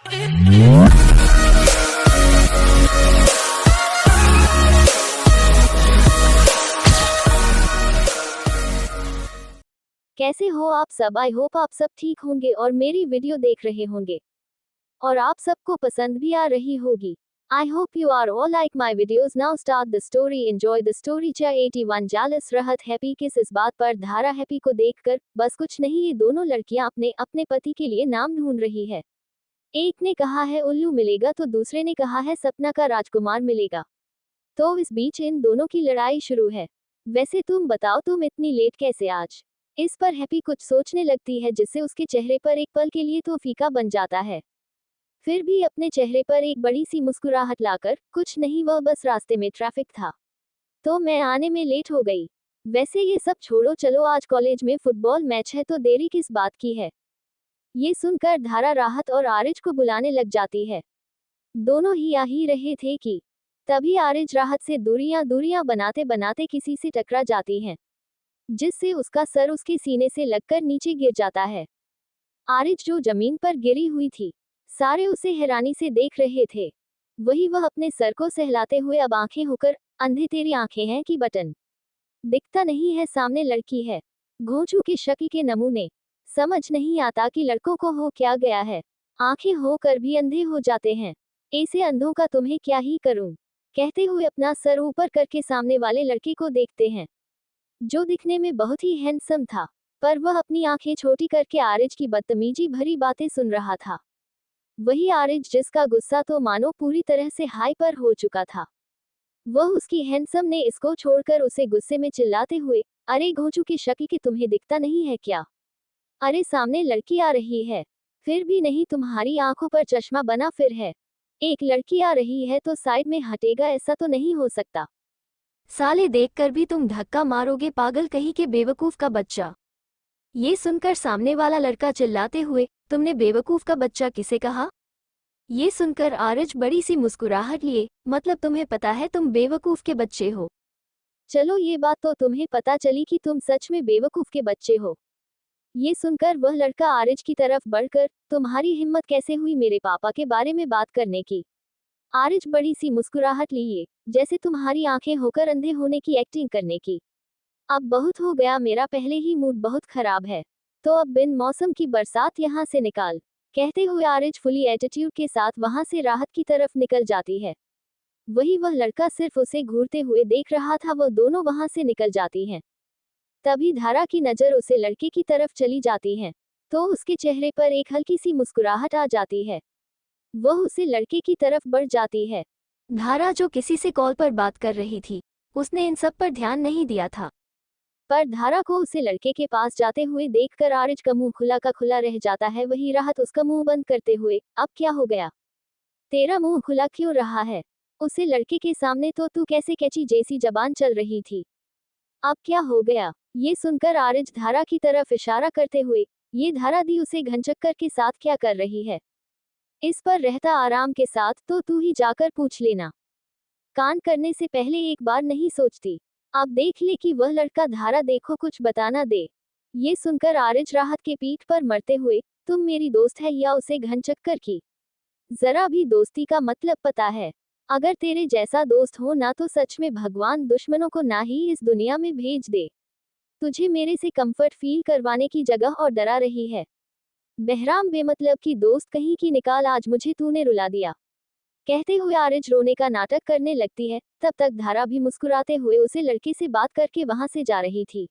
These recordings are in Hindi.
कैसे हो आप सब? आई होप आप सब ठीक होंगे और मेरी वीडियो देख रहे होंगे और आप सबको पसंद भी आ रही होगी। I hope you are all like my videos. Now start the story, enjoy the story. चा 81 जालस रहत हैप्पी किस इस बात पर धारा हैप्पी को देखकर बस कुछ नहीं, ये दोनों लड़कियां अपने अपने पति के लिए नाम ढूंढ रही है। एक ने कहा है उल्लू मिलेगा तो दूसरे ने कहा है सपना का राजकुमार मिलेगा। तो इस बीच इन दोनों की लड़ाई शुरू है। वैसे तुम बताओ, तुम इतनी लेट कैसे आज? इस पर हैप्पी कुछ सोचने लगती है जिससे उसके चेहरे पर एक पल के लिए तो फीका बन जाता है, फिर भी अपने चेहरे पर एक बड़ी सी मुस्कुराहट लाकर, कुछ नहीं वह बस रास्ते में ट्रैफिक था तो मैं आने में लेट हो गई। वैसे ये सब छोड़ो, चलो आज कॉलेज में फुटबॉल मैच है तो देरी किस बात की है। ये सुनकर धारा राहत और आरिज को बुलाने लग जाती है। दोनों ही आ ही रहे थे कि तभी आरिज राहत से दूरियां दूरियां बनाते बनाते किसी से टकरा जाती हैं, जिससे उसका सर उसके सीने से लगकर नीचे गिर जाता है। आरिज जो जमीन पर गिरी हुई थी, सारे उसे हैरानी से देख रहे थे। वही वह अपने सर को सहलाते हुए अब आंखें होकर, अंधे तेरी आंखें हैं कि बटन दिखता नहीं है, सामने लड़की है। घोंचू के शक्ल के नमूने, समझ नहीं आता कि लड़कों को हो क्या गया है, आंखें होकर भी अंधे हो जाते हैं। ऐसे अंधों का तुम्हें क्या ही करूं, कहते हुए अपना सर ऊपर करके सामने वाले लड़के को देखते हैं, जो दिखने में बहुत ही हैंडसम था, पर वह अपनी आंखें छोटी करके आरिज की बदतमीजी भरी बातें सुन रहा था। वही आरिज जिसका गुस्सा तो मानो पूरी तरह से हाइपर हो चुका था। वह उसकी हैंडसम ने इसको छोड़कर उसे गुस्से में चिल्लाते हुए, अरे घोंचू की शक्ल की तुम्हें दिखता नहीं है क्या? अरे सामने लड़की आ रही है, फिर भी नहीं तुम्हारी आंखों पर चश्मा बना फिर है। एक लड़की आ रही है तो साइड में हटेगा, ऐसा तो नहीं हो सकता। साले देखकर भी तुम धक्का मारोगे, पागल कहीं के बेवकूफ का बच्चा। ये सुनकर सामने वाला लड़का चिल्लाते हुए, तुमने बेवकूफ का बच्चा किसे कहा? ये सुनकर आरिज बड़ी सी मुस्कुराहट लिए, मतलब तुम्हें पता है तुम बेवकूफ के बच्चे हो। चलो ये बात तो तुम्हें पता चली कि तुम सच में बेवकूफ के बच्चे हो। ये सुनकर वह लड़का आरिज की तरफ बढ़कर, तुम्हारी हिम्मत कैसे हुई मेरे पापा के बारे में बात करने की? आरिज बड़ी सी मुस्कुराहट लिए, जैसे तुम्हारी आंखें होकर अंधे होने की एक्टिंग करने की। अब बहुत हो गया, मेरा पहले ही मूड बहुत खराब है, तो अब बिन मौसम की बरसात यहाँ से निकाल, कहते हुए आरिज फुली एटीट्यूड के साथ वहां से राहत की तरफ निकल जाती है। वही वह लड़का सिर्फ उसे घूरते हुए देख रहा था, वह दोनों वहां से निकल जाती हैं। तभी धारा की नजर उसे लड़के की तरफ चली जाती है, तो उसके चेहरे पर एक हल्की सी मुस्कुराहट आ जाती है। वह उसे लड़के की तरफ बढ़ जाती है। धारा जो किसी से कॉल पर बात कर रही थी, उसने इन सब पर ध्यान नहीं दिया था, पर धारा को उसे लड़के के पास जाते हुए देखकर आरिज का मुंह खुला का खुला रह जाता है। वही राहत उसका मुंह बंद करते हुए, अब क्या हो गया? तेरा मुंह खुला क्यों रहा है? उसे लड़के के सामने तो तू कैसे कैची जैसी जबान चल रही थी, अब क्या हो गया? ये सुनकर आरिज धारा की तरफ इशारा करते हुए, ये धारा दी उसे घनचक्कर के साथ क्या कर रही है? इस पर रहता आराम के साथ, तो तू ही जाकर पूछ लेना, कान करने से पहले एक बार नहीं सोचती। अब देख ले कि वह लड़का धारा देखो कुछ बताना दे। ये सुनकर आरिज राहत के पीठ पर मरते हुए, तुम मेरी दोस्त है या उसे घनचक्कर की जरा भी दोस्ती का मतलब पता है? अगर तेरे जैसा दोस्त हो ना तो सच में भगवान दुश्मनों को ना ही इस दुनिया में भेज दे। तुझे मेरे से कंफर्ट फील करवाने की जगह और डरा रही है। बहराम बेमतलब की दोस्त कहीं की निकाल, आज मुझे तूने रुला दिया, कहते हुए आरिज रोने का नाटक करने लगती है। तब तक धारा भी मुस्कुराते हुए उसे लड़के से बात करके वहां से जा रही थी।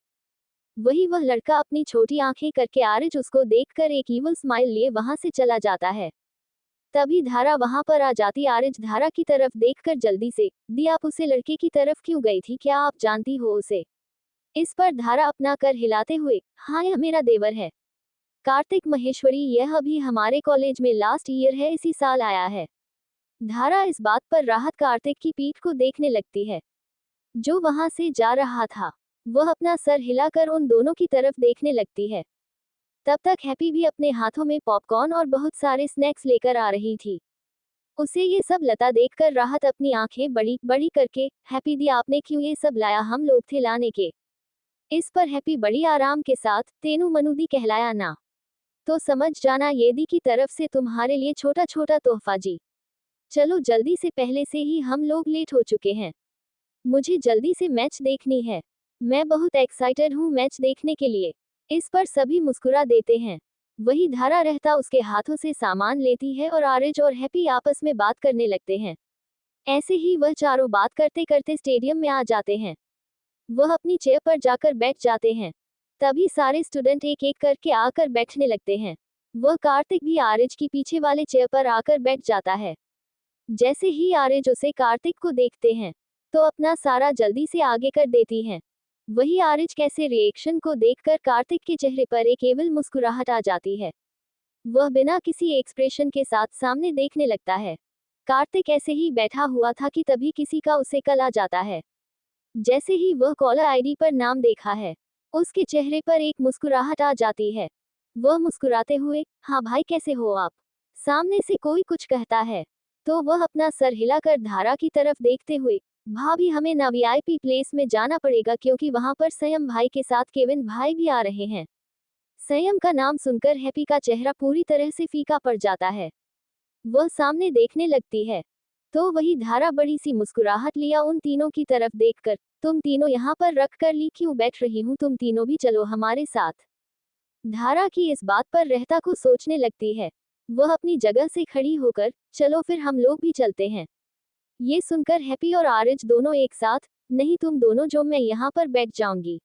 वही वह लड़का अपनी छोटी आंखें करके आरिज उसको देखकर एक ईवल स्माइल लिए वहां से चला जाता है। तभी धारा वहां पर आ जाती। आरिज धारा की तरफ देखकर जल्दी से, दी आप उसे लड़के की तरफ क्यों गई थी, क्या आप जानती हो उसे? इस पर धारा अपना कर हिलाते हुए, हाँ यह मेरा देवर है, कार्तिक महेश्वरी, यह अभी हमारे कॉलेज में लास्ट ईयर है, इसी साल आया है। धारा इस बात पर राहत कार्तिक की पीठ को देखने लगती है, जो वहां से जा रहा था। वह अपना सर हिलाकर उन दोनों की तरफ देखने लगती है। तब तक हैप्पी भी अपने हाथों में पॉपकॉर्न और बहुत सारे स्नैक्स लेकर आ रही थी। उसे ये सब लता देखकर राहत अपनी आंखें बड़ी बड़ी करके, हैप्पी दी आपने क्यों ये सब लाया, हम लोग थे लाने के। इस पर हैप्पी बड़ी आराम के साथ, तेनू मनुदी कहलाया ना। तो समझ जाना येदी की तरफ से तुम्हारे लिए छोटा छोटा तोहफा जी। चलो जल्दी से, पहले से ही हम लोग लेट हो चुके हैं। मुझे जल्दी से मैच देखनी है। मैं बहुत एक्साइटेड हूँ मैच देखने के लिए। इस पर सभी मुस्कुरा देते हैं। वही धारा रहता उसके हाथों से सामान लेती है और आरिज और हैप्पी आपस में बात करने लगते हैं। ऐसे ही वह चारों बात करते करते स्टेडियम में आ जाते हैं। वह अपनी चेयर पर जाकर बैठ जाते हैं। तभी सारे स्टूडेंट एक एक करके आकर बैठने लगते हैं। वह कार्तिक भी आरिज की पीछे वाले चेयर पर आकर बैठ जाता है। जैसे ही आरिज उसे कार्तिक को देखते हैं तो अपना सारा जल्दी से आगे कर देती हैं। वही आरिज कैसे रिएक्शन को देखकर कार्तिक के चेहरे पर एक केवल मुस्कुराहट आ जाती है। वह बिना किसी एक्सप्रेशन के साथ सामने देखने लगता है। कार्तिक ऐसे ही बैठा हुआ था कि तभी किसी का उसे कॉल आ जाता है। जैसे ही वह कॉलर आईडी पर नाम देखा है, उसके चेहरे पर एक मुस्कुराहट आ जाती है। वह मुस्कुराते हुए, हाँ भाई कैसे हो आप? सामने से कोई कुछ कहता है तो वह अपना सर हिलाकर धारा की तरफ देखते हुए, भाभी हमें ना वीआईपी प्लेस में जाना पड़ेगा क्योंकि वहां पर संयम भाई के साथ केविन भाई भी आ रहे हैं। संयम का नाम सुनकर हैप्पी का चेहरा पूरी तरह से फीका पड़ जाता है। वह सामने देखने लगती है तो वही धारा बड़ी सी मुस्कुराहट लिया उन तीनों की तरफ देखकर, तुम तीनों यहाँ पर रख कर ली क्यों बैठ रही हूँ, तुम तीनों भी चलो हमारे साथ। धारा की इस बात पर रहता को सोचने लगती है। वह अपनी जगह से खड़ी होकर, चलो फिर हम लोग भी चलते हैं। ये सुनकर हैप्पी और आरिज दोनों एक साथ, नहीं तुम दोनों जो, मैं यहाँ पर बैठ जाऊंगी।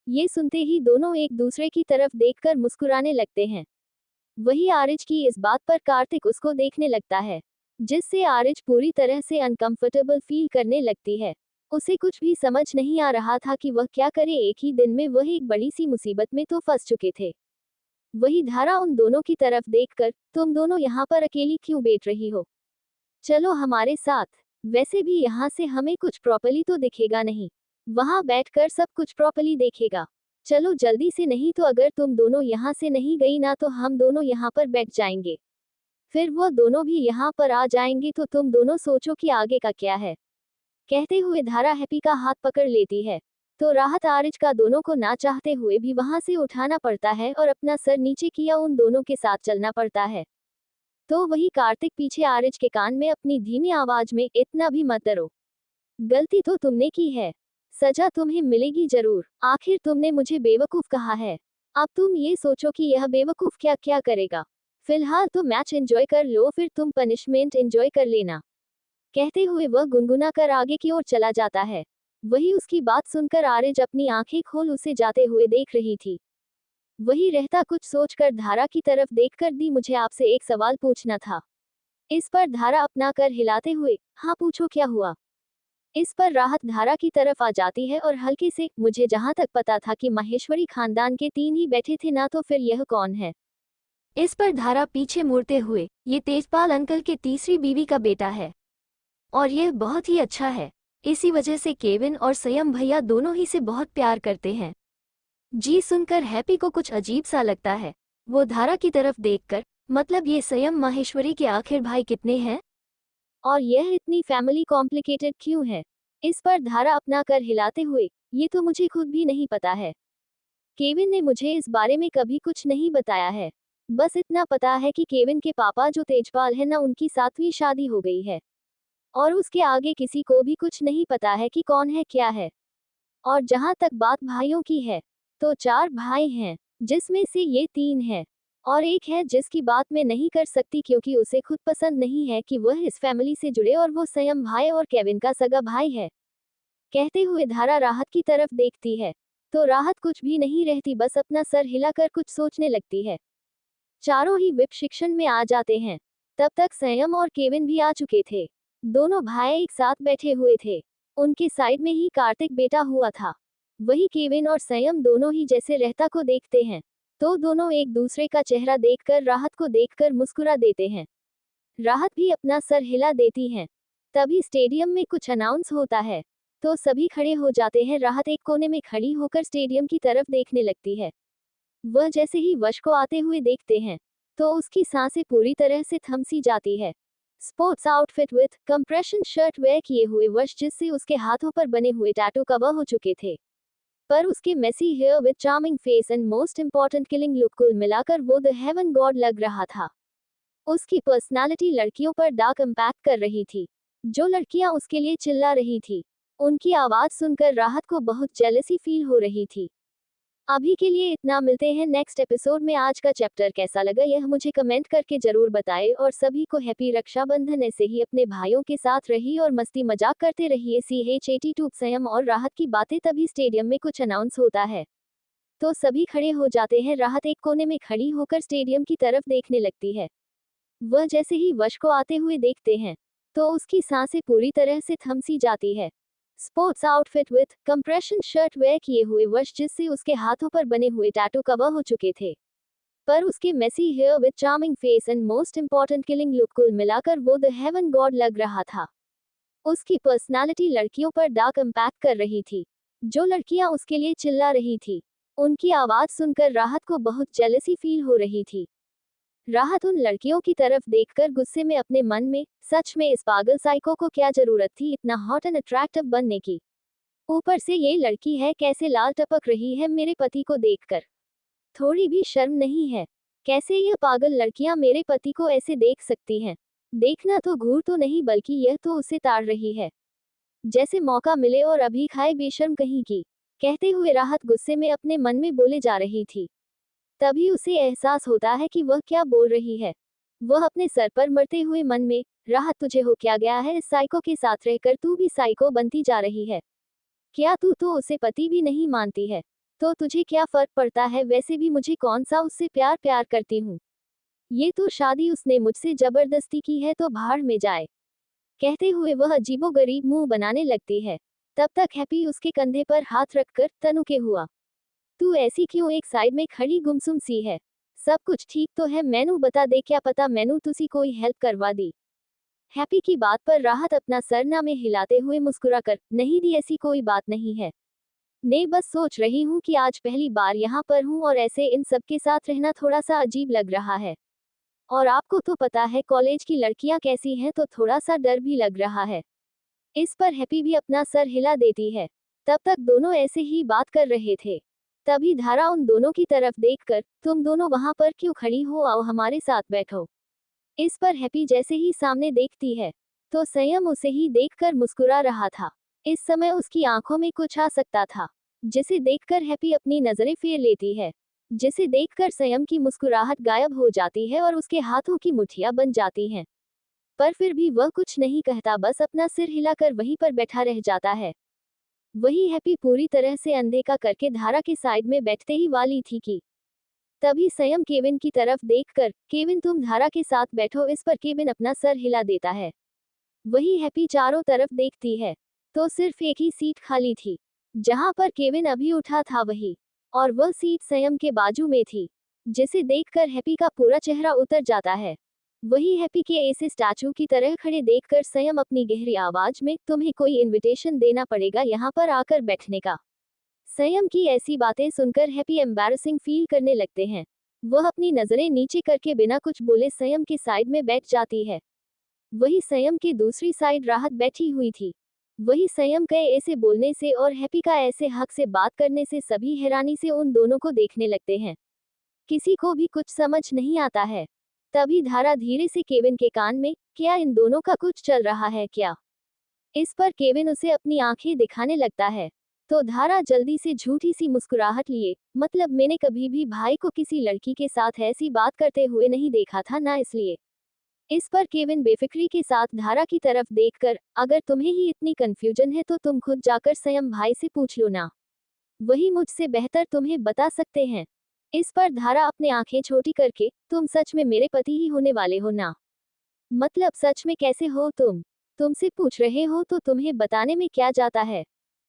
ये सुनते ही दोनों एक दूसरे की तरफ देखकर मुस्कुराने लगते हैं। वही आरिज की इस बात पर कार्तिक उसको देखने लगता है, जिससे आरिज पूरी तरह से अनकंफर्टेबल फील करने लगती है। उसे कुछ भी समझ नहीं आ रहा था कि वह क्या करे। एक ही दिन में वह एक बड़ी सी मुसीबत में तो फंस चुके थे। वही धारा उन दोनों की तरफ देखकर, तुम दोनों यहाँ पर अकेली क्यों बैठ रही हो? चलो हमारे साथ। वैसे भी यहाँ से हमें कुछ प्रॉपर्ली तो दिखेगा नहीं, वहां बैठकर सब कुछ प्रॉपर्ली देखेगा। चलो जल्दी से, नहीं तो अगर तुम दोनों यहाँ से नहीं गई ना तो हम दोनों यहाँ पर बैठ जाएंगे। फिर वह दोनों भी यहाँ पर आ जाएंगे तो तुम दोनों सोचो कि आगे का क्या है। कहते हुए धारा हैप्पी का हाथ पकड़ लेती है तो राहत आरिज का दोनों को ना चाहते हुए भी वहां से उठाना पड़ता है और अपना सर नीचे किया उन दोनों के साथ चलना पड़ता है। तो वही कार्तिक पीछे आरिज के कान में अपनी धीमी आवाज में, इतना भी मत डरो, गलती तो तुमने की है, सजा तुम्हें मिलेगी जरूर। आखिर तुमने मुझे बेवकूफ कहा है, अब तुम ये सोचो कि यह बेवकूफ क्या क्या करेगा। फिलहाल तो मैच एंजॉय कर लो, फिर तुम पनिशमेंट एंजॉय कर लेना। कहते हुए वह गुनगुना कर आगे की ओर चला जाता है। वही उसकी बात सुनकर आरिज अपनी आंखें खोल उसे जाते हुए देख रही थी। वही रहता कुछ सोचकर धारा की तरफ देखकर, दी मुझे आपसे एक सवाल पूछना था। इस पर धारा अपना कर हिलाते हुए, हाँ पूछो क्या हुआ। इस पर राहत धारा की तरफ आ जाती है और हल्के से, मुझे जहां तक पता था कि माहेश्वरी खानदान के 3 ही बैठे थे ना, तो फिर यह कौन है? इस पर धारा पीछे मुड़ते हुए, ये तेजपाल अंकल के तीसरी बीवी का बेटा है और यह बहुत ही अच्छा है। इसी वजह से केविन और संयम भैया दोनों ही से बहुत प्यार करते हैं। जी सुनकर हैप्पी को कुछ अजीब सा लगता है। वो धारा की तरफ देखकर, मतलब ये संयम माहेश्वरी के आखिर भाई कितने हैं और यह इतनी फैमिली कॉम्प्लिकेटेड क्यों है? इस पर धारा अपना कर हिलाते हुए, ये तो मुझे खुद भी नहीं पता है। केविन ने मुझे इस बारे में कभी कुछ नहीं बताया है। बस इतना पता है कि केविन के पापा जो तेजपाल है ना, उनकी 7वीं शादी हो गई है और उसके आगे किसी को भी कुछ नहीं पता है कि कौन है क्या है। और जहां तक बात भाइयों की है, तो 4 भाई हैं, जिसमें से ये 3 हैं और एक है जिसकी बात मैं नहीं कर सकती क्योंकि उसे खुद पसंद नहीं है कि वह इस फैमिली से जुड़े, और वो संयम भाई और केविन का सगा भाई है। कहते हुए धारा राहत की तरफ देखती है तो राहत कुछ भी नहीं रहती, बस अपना सर हिलाकर कुछ सोचने लगती है। चारों ही विप शिक्षण में आ जाते हैं। तब तक संयम और केविन भी आ चुके थे। दोनों भाई एक साथ बैठे हुए थे। उनके साइड में ही कार्तिक बैठा हुआ था। वही केविन और संयम दोनों ही जैसे रहता को देखते हैं तो दोनों एक दूसरे का चेहरा देखकर राहत को देखकर मुस्कुरा देते हैं। राहत भी अपना सर हिला देती हैं। तभी स्टेडियम में कुछ अनाउंस होता है तो सभी खड़े हो जाते हैं। राहत एक कोने में खड़ी होकर स्टेडियम की तरफ देखने लगती है। वह जैसे ही वश को आते हुए देखते हैं तो उसकी सांसें पूरी तरह से थम सी जाती है। Sports outfit with compression shirt wear किए हुए वश, जिससे उसके हाथों पर बने हुए टैटू कवर हो चुके थे, पर उसके messy hair with charming face and most important killing look कुल मिलाकर वो द हेवन गॉड लग रहा था। उसकी पर्सनालिटी लड़कियों पर डार्क इम्पैक्ट कर रही थी। जो लड़कियां उसके लिए चिल्ला रही थी, उनकी आवाज सुनकर राहत को बहुत जेलसी फील हो रही थी। अभी के लिए इतना, मिलते हैं नेक्स्ट एपिसोड में। आज का चैप्टर कैसा लगा यह मुझे कमेंट करके जरूर बताएं और सभी को हैप्पी रक्षाबंधन। ऐसे ही अपने भाइयों के साथ रहिए और मस्ती मजाक करते रहिए। CH82 संयम और राहत की बातें। तभी स्टेडियम में कुछ अनाउंस होता है तो सभी खड़े हो जाते हैं। राहत एक कोने में खड़ी होकर स्टेडियम की तरफ देखने लगती है। वह जैसे ही वश को आते हुए देखते हैं तो उसकी सांसें पूरी तरह से थम सी जाती है। Sports outfit with compression shirt wear किए हुए वश, जिससे उसके हाथों पर बने हुए टैटू कवर हो चुके थे, पर उसके messy hair with charming face and most important killing look कुल मिलाकर वो द हेवन गॉड लग रहा था। उसकी पर्सनालिटी लड़कियों पर डार्क इम्पैक्ट कर रही थी। जो लड़कियां उसके लिए चिल्ला रही थी, उनकी आवाज सुनकर राहत को बहुत जेलसी फील हो रही थी। राहत उन लड़कियों की तरफ देखकर गुस्से में अपने मन में, सच में इस पागल साइको को क्या जरूरत थी इतना हॉट एंड अट्रैक्टिव बनने की। ऊपर से ये लड़की है, कैसे लाल टपक रही है मेरे पति को देखकर। थोड़ी भी शर्म नहीं है। कैसे ये पागल लड़कियां मेरे पति को ऐसे देख सकती हैं। देखना तो घूर तो नहीं, बल्कि यह तो उसे ताड़ रही है, जैसे मौका मिले और अभी खाए बेशर्म कहीं की। कहते हुए राहत गुस्से में अपने मन में बोले जा रही थी। तभी उसे एहसास होता है कि वह क्या बोल रही है। वह अपने सर पर मरते हुए मन में, राहत तुझे हो क्या गया है, इस साइको के साथ रहकर तू भी साइको बनती जा रही है। क्या तू तो उसे पति भी नहीं मानती है? तो तुझे क्या फर्क पड़ता है, वैसे भी मुझे कौन सा उससे प्यार प्यार करती हूँ। ये तो शादी उसने मुझसे जबरदस्ती की है, तो भाड़ में जाए। कहते हुए वह अजीबोगरीब मुंह बनाने लगती है। तब तक हैप्पी उसके कंधे पर हाथ रखकर तनु के हुआ, तू ऐसी क्यों एक साइड में खड़ी गुमसुम सी है? सब कुछ ठीक तो है, मैनू बता दे, क्या पता मैनू तुसी कोई हेल्प करवा दी। हैप्पी की बात पर राहत अपना सर ना में हिलाते हुए मुस्कुरा कर, नहीं दी, ऐसी कोई बात नहीं है। ने बस सोच रही हूँ कि आज पहली बार यहाँ पर हूँ और ऐसे इन सब के साथ रहना थोड़ा सा अजीब लग रहा है। और आपको तो पता है कॉलेज की लड़कियाँ कैसी हैं, तो थोड़ा सा डर भी लग रहा है। इस पर हैप्पी भी अपना सर हिला देती है। तब तक दोनों ऐसे ही बात कर रहे थे। तभी धारा उन दोनों की तरफ देखकर, तुम दोनों वहां पर क्यों खड़ी हो, आओ हमारे साथ बैठो। इस पर हैप्पी जैसे ही सामने देखती है तो संयम उसे ही देखकर मुस्कुरा रहा था। इस समय उसकी आंखों में कुछ आ सकता था, जिसे देखकर हैप्पी अपनी नजरें फेर लेती है, जिसे देखकर संयम की मुस्कुराहट गायब हो जाती है और उसके हाथों की मुठ्ठियां बन जाती हैं। पर फिर भी वह कुछ नहीं कहता, बस अपना सिर हिलाकर वहीं पर बैठा रह जाता है। वही हैप्पी पूरी तरह से अनदेखा करके धारा के साइड में बैठते ही वाली थी कि तभी संयम केविन की तरफ देखकर, केविन तुम धारा के साथ बैठो। इस पर केविन अपना सर हिला देता है। वही हैप्पी चारों तरफ देखती है तो सिर्फ एक ही सीट खाली थी, जहां पर केविन अभी उठा था वही, और वह सीट संयम के बाजू में थी, जिसे देखकर हैप्पी का पूरा चेहरा उतर जाता है। वही हैप्पी के ऐसे स्टैचू की तरह खड़े देखकर संयम अपनी गहरी आवाज में, तुम्हें कोई इनविटेशन देना पड़ेगा यहाँ पर आकर बैठने का। संयम की ऐसी बातें सुनकर हैप्पी एम्बैरसिंग फील करने लगते हैं। वह अपनी नजरें नीचे करके बिना कुछ बोले संयम के साइड में बैठ जाती है। वही संयम की दूसरी साइड राहत बैठी हुई थी। वही संयम के ऐसे बोलने से और हैप्पी का ऐसे हक से बात करने से सभी हैरानी से उन दोनों को देखने लगते हैं। किसी को भी कुछ समझ नहीं आता है। तभी धारा धीरे से केविन के कान में, क्या इन दोनों का कुछ चल रहा है क्या? इस पर केविन उसे अपनी आंखें दिखाने लगता है तो धारा जल्दी से झूठी सी मुस्कुराहट लिए, मतलब मैंने कभी भी भाई को किसी लड़की के साथ ऐसी बात करते हुए नहीं देखा था ना, इसलिए। इस पर केविन बेफिक्री के साथ धारा की तरफ देखकर, अगर तुम्हें ही इतनी कंफ्यूजन है तो तुम खुद जाकर संयम भाई से पूछ लो ना, वही मुझसे बेहतर तुम्हें बता सकते हैं। इस पर धारा अपने आंखें छोटी करके, तुम सच में मेरे पति ही होने वाले हो ना? मतलब सच में कैसे हो तुम? तुमसे पूछ रहे हो तो तुम्हें बताने में क्या जाता है?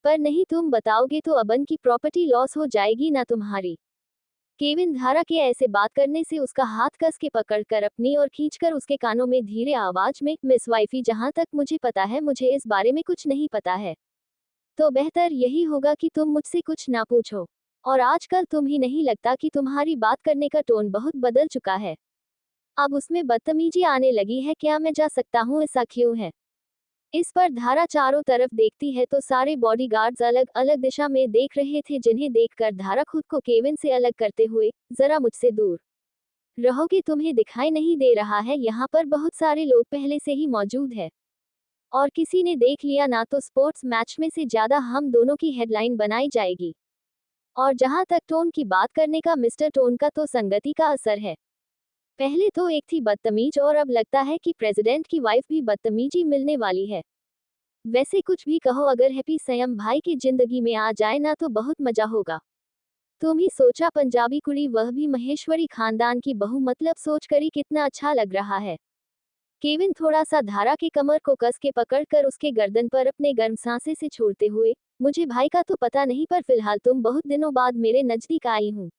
पर नहीं, तुम बताओगे तो अबन की प्रॉपर्टी लॉस हो जाएगी ना तुम्हारी। केविन धारा के ऐसे बात करने से उसका हाथ कस के पकड़कर अपनी और खींचकर उसके कानों में धीरे आवाज में, मिस वाइफी, जहां तक मुझे पता है मुझे इस बारे में कुछ नहीं पता है, तो बेहतर यही होगा कि तुम मुझसे कुछ ना पूछो। और आजकल तुम ही नहीं लगता कि तुम्हारी बात करने का टोन बहुत बदल चुका है? अब उसमें बदतमीजी आने लगी है, क्या मैं जा सकता हूँ, ऐसा क्यों है? इस पर धारा चारों तरफ देखती है तो सारे बॉडीगार्ड्स अलग अलग दिशा में देख रहे थे, जिन्हें देखकर धारा खुद को केविन से अलग करते हुए, जरा मुझसे दूर रहोगे, तुम्हें दिखाई नहीं दे रहा है, यहाँ पर बहुत सारे लोग पहले से ही मौजूद है और किसी ने देख लिया ना तो स्पोर्ट्स मैच में से ज्यादा हम दोनों की हेडलाइन बनाई जाएगी। और जहां तक टोन की बात करने का, मिस्टर टोन का तो संगति का असर है। पहले तो एक थी बदतमीज और अब लगता है कि प्रेसिडेंट की वाइफ भी बदतमीजी मिलने वाली है। वैसे कुछ भी कहो, अगर हैप्पी संयम भाई की जिंदगी में आ जाए ना तो बहुत मजा होगा। तुम ही सोचा, पंजाबी कुड़ी, वह भी महेश्वरी खानदान की बहू, मतलब सोच करी कितना अच्छा लग रहा है। केविन थोड़ा सा धारा के कमर को कस के पकड़कर उसके गर्दन पर अपने गर्म सांसे से छोड़ते हुए, मुझे भाई का तो पता नहीं, पर फिलहाल तुम बहुत दिनों बाद मेरे नजदीक आई हूँ,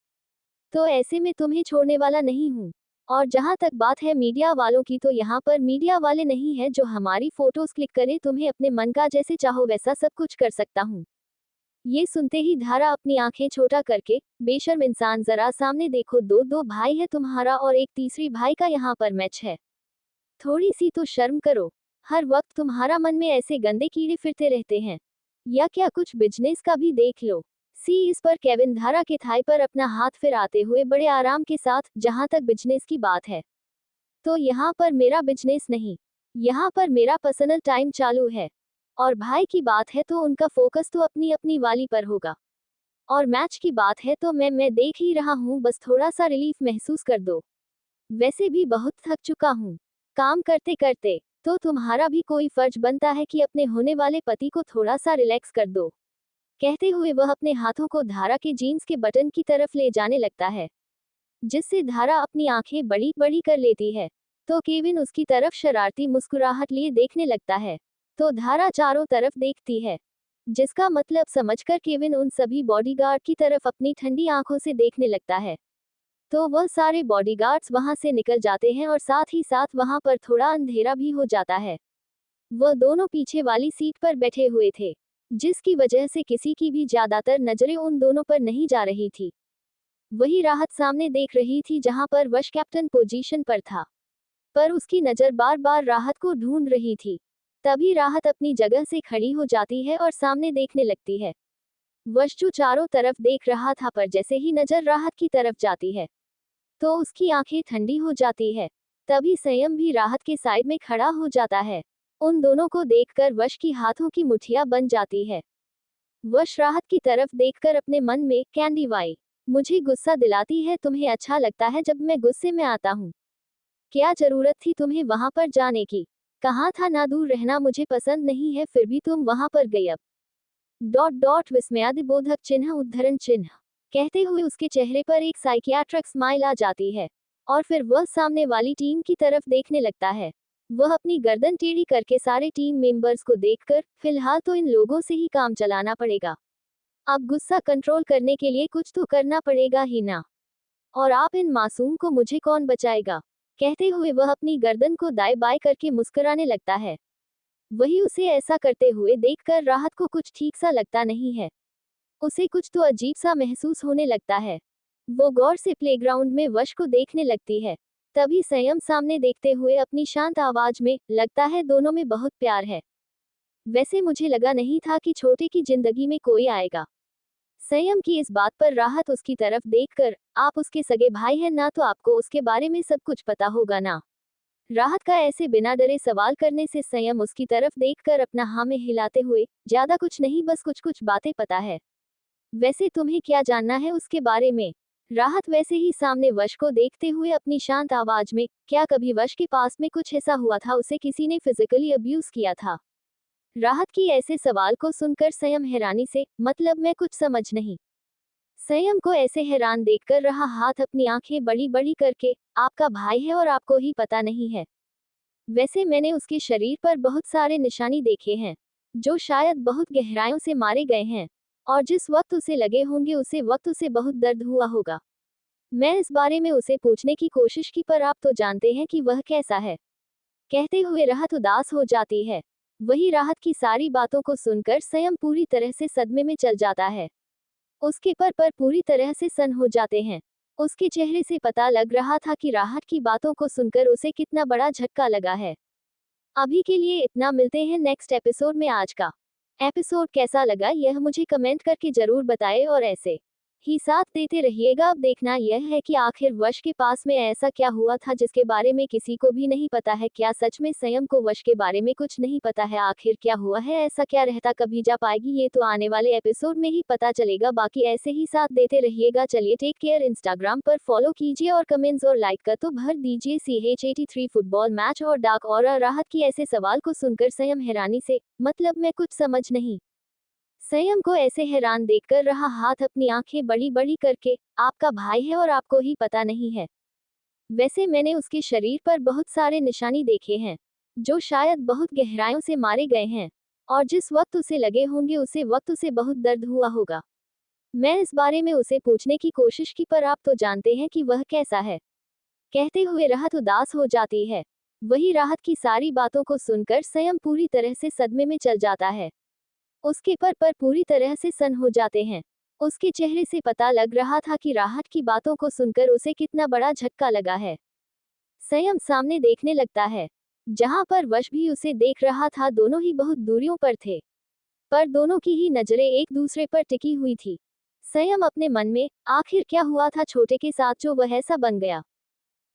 तो ऐसे में तुम्हें छोड़ने वाला नहीं हूँ। और जहाँ तक बात है मीडिया वालों की, तो यहाँ पर मीडिया वाले नहीं है जो हमारी फोटोज क्लिक करे, तुम्हें अपने मन का जैसे चाहो वैसा सब कुछ कर सकता हूँ। ये सुनते ही धारा अपनी आंखें छोटा करके, बेशर्म इंसान, जरा सामने देखो, दो दो भाई है तुम्हारा और एक तीसरी भाई का यहाँ पर मैच है। थोड़ी सी तो शर्म करो। हर वक्त तुम्हारा मन में ऐसे गंदे कीड़े फिरते रहते हैं, या क्या कुछ बिजनेस का भी देख लो। इस पर केविन धारा के थाई पर अपना हाथ फिराते हुए बड़े आराम के साथ, जहां तक बिजनेस की बात है तो यहाँ पर मेरा बिजनेस नहीं, यहाँ पर मेरा पर्सनल टाइम चालू है। और भाई की बात है तो उनका फोकस तो अपनी अपनी वाली पर होगा। और मैच की बात है तो मैं देख ही रहा हूँ, बस थोड़ा सा रिलीफ महसूस कर दो। वैसे भी बहुत थक चुका हूँ काम करते करते, तो तुम्हारा भी कोई फर्ज बनता है कि अपने होने वाले पति को थोड़ा सा रिलैक्स कर दो। कहते हुए वह अपने हाथों को धारा के जीन्स के बटन की तरफ ले जाने लगता है, जिससे धारा अपनी आंखें बड़ी बड़ी कर लेती है। तो केविन उसकी तरफ शरारती मुस्कुराहट लिए देखने लगता है, तो धारा चारों तरफ देखती है, जिसका मतलब समझकर केविन उन सभी बॉडीगार्ड की तरफ अपनी ठंडी आंखों से देखने लगता है। तो वह सारे बॉडीगार्ड्स वहां से निकल जाते हैं और साथ ही साथ वहां पर थोड़ा अंधेरा भी हो जाता है। वह दोनों पीछे वाली सीट पर बैठे हुए थे, जिसकी वजह से किसी की भी ज्यादातर नजरें उन दोनों पर नहीं जा रही थी। वही राहत सामने देख रही थी, जहां पर वश कैप्टन पोजीशन पर था, पर उसकी नजर बार बार राहत को ढूंढ रही थी। तभी राहत अपनी जगह से खड़ी हो जाती है और सामने देखने लगती है। वश जो चारों तरफ देख रहा था, पर जैसे ही नजर राहत की तरफ जाती है तो उसकी आंखें ठंडी हो जाती है। तभी संयम भी राहत के साइड में खड़ा हो जाता है। उन दोनों को देखकर वश की हाथों की मुठ्ठियां बन जाती है। वश राहत की तरफ देखकर अपने मन में, कैंडी वाई, मुझे गुस्सा दिलाती है, तुम्हें अच्छा लगता है जब मैं गुस्से में आता हूँ। क्या जरूरत थी तुम्हें वहां पर जाने की? कहा था ना दूर रहना मुझे पसंद नहीं है, फिर भी तुम वहां पर गई। अब डॉट डॉट विस्मयादिबोधक चिन्ह उद्धरण चिन्ह कहते हुए उसके चेहरे पर एक साइकियाट्रिक स्माइल आ जाती है और फिर वह सामने वाली टीम की तरफ देखने लगता है। वह अपनी गर्दन टेढ़ी करके सारे टीम मेंबर्स को देखकर, फिलहाल तो इन लोगों से ही काम चलाना पड़ेगा, अब गुस्सा कंट्रोल करने के लिए कुछ तो करना पड़ेगा ही ना, और आप इन मासूम को मुझे कौन बचाएगा? कहते हुए वह अपनी गर्दन को दाएं बाएं करके मुस्कुराने लगता है। वही उसे ऐसा करते हुए देखकर राहत को कुछ ठीक सा लगता नहीं है, उसे कुछ तो अजीब सा महसूस होने लगता है। वो गौर से प्लेग्राउंड में वश को देखने लगती है। तभी संयम सामने देखते हुए अपनी शांत आवाज में, लगता है दोनों में बहुत प्यार है। वैसे मुझे लगा नहीं था कि छोटे की जिंदगी में कोई आएगा। संयम की इस बात पर राहत उसकी तरफ देखकर, आप उसके सगे भाई हैं ना, तो आपको उसके बारे में सब कुछ पता होगा ना? राहत का ऐसे बिना डरे सवाल करने से संयम उसकी तरफ देखकर अपना हाँ में हिलाते हुए, ज्यादा कुछ नहीं, बस कुछ कुछ बातें पता है। वैसे तुम्हें क्या जानना है उसके बारे में? राहत वैसे ही सामने वश को देखते हुए अपनी शांत आवाज में, क्या कभी वश के पास में कुछ ऐसा हुआ था, उसे किसी ने फिजिकली अब्यूज किया था? राहत की ऐसे सवाल को सुनकर संयम हैरानी से, मतलब मैं कुछ समझ नहीं। संयम को ऐसे हैरान देखकर रहा हाथ अपनी आंखें बड़ी बड़ी करके, आपका भाई है और आपको ही पता नहीं है? वैसे मैंने उसके शरीर पर बहुत सारे निशानी देखे हैं, जो शायद बहुत गहराइयों से मारे गए हैं, और जिस वक्त उसे लगे होंगे उसे वक्त उसे बहुत दर्द हुआ होगा। मैं इस बारे में उसे पूछने की कोशिश की, पर आप तो जानते हैं कि वह कैसा है। कहते हुए राहत उदास हो जाती है। वही राहत की सारी बातों को सुनकर संयम पूरी तरह से सदमे में चल जाता है। उसके पर पूरी तरह से सन हो जाते हैं। उसके चेहरे से पता लग रहा था कि राहत की बातों को सुनकर उसे कितना बड़ा झटका लगा है। अभी के लिए इतना, मिलते हैं नेक्स्ट एपिसोड में। आज का एपिसोड कैसा लगा यह मुझे कमेंट करके जरूर बताएं और ऐसे ही साथ देते रहिएगा। अब देखना यह है कि आखिर वश के पास में ऐसा क्या हुआ था जिसके बारे में किसी को भी नहीं पता है। क्या सच में संयम को वश के बारे में कुछ नहीं पता है? आखिर क्या हुआ है, ऐसा क्या रहता, कभी जा पाएगी ये तो आने वाले एपिसोड में ही पता चलेगा। बाकी ऐसे ही साथ देते रहिएगा। चलिए टेक केयर। इंस्टाग्राम पर फॉलो कीजिए और कमेंट्स और लाइक कर तो भर दीजिए। CH83 फुटबॉल मैच और डाक और राहत की ऐसे सवाल को सुनकर संयम हैरानी से, मतलब मैं कुछ समझ नहीं। संयम को ऐसे हैरान देखकर रहा हाथ अपनी आंखें बड़ी बड़ी करके, आपका भाई है और आपको ही पता नहीं है? वैसे मैंने उसके शरीर पर बहुत सारे निशानी देखे हैं जो शायद बहुत गहराइयों से मारे गए हैं, और जिस वक्त उसे लगे होंगे उसे वक्त उसे बहुत दर्द हुआ होगा। मैं इस बारे में उसे पूछने की कोशिश की, पर आप तो जानते हैं कि वह कैसा है। कहते हुए राहत उदास हो जाती है। वही राहत की सारी बातों को सुनकर संयम पूरी तरह से सदमे में चल जाता है। उसके पर पूरी तरह से सन्न हो जाते हैं। उसके चेहरे से पता लग रहा था कि राहत की बातों को सुनकर उसे कितना बड़ा झटका लगा है। संयम सामने देखने लगता है, जहां पर वश भी उसे देख रहा था। दोनों ही बहुत दूरियों पर थे, पर दोनों की ही नजरें एक दूसरे पर टिकी हुई थी। संयम अपने मन में, आखिर क्या हुआ था छोटे के साथ जो वह ऐसा बन गया?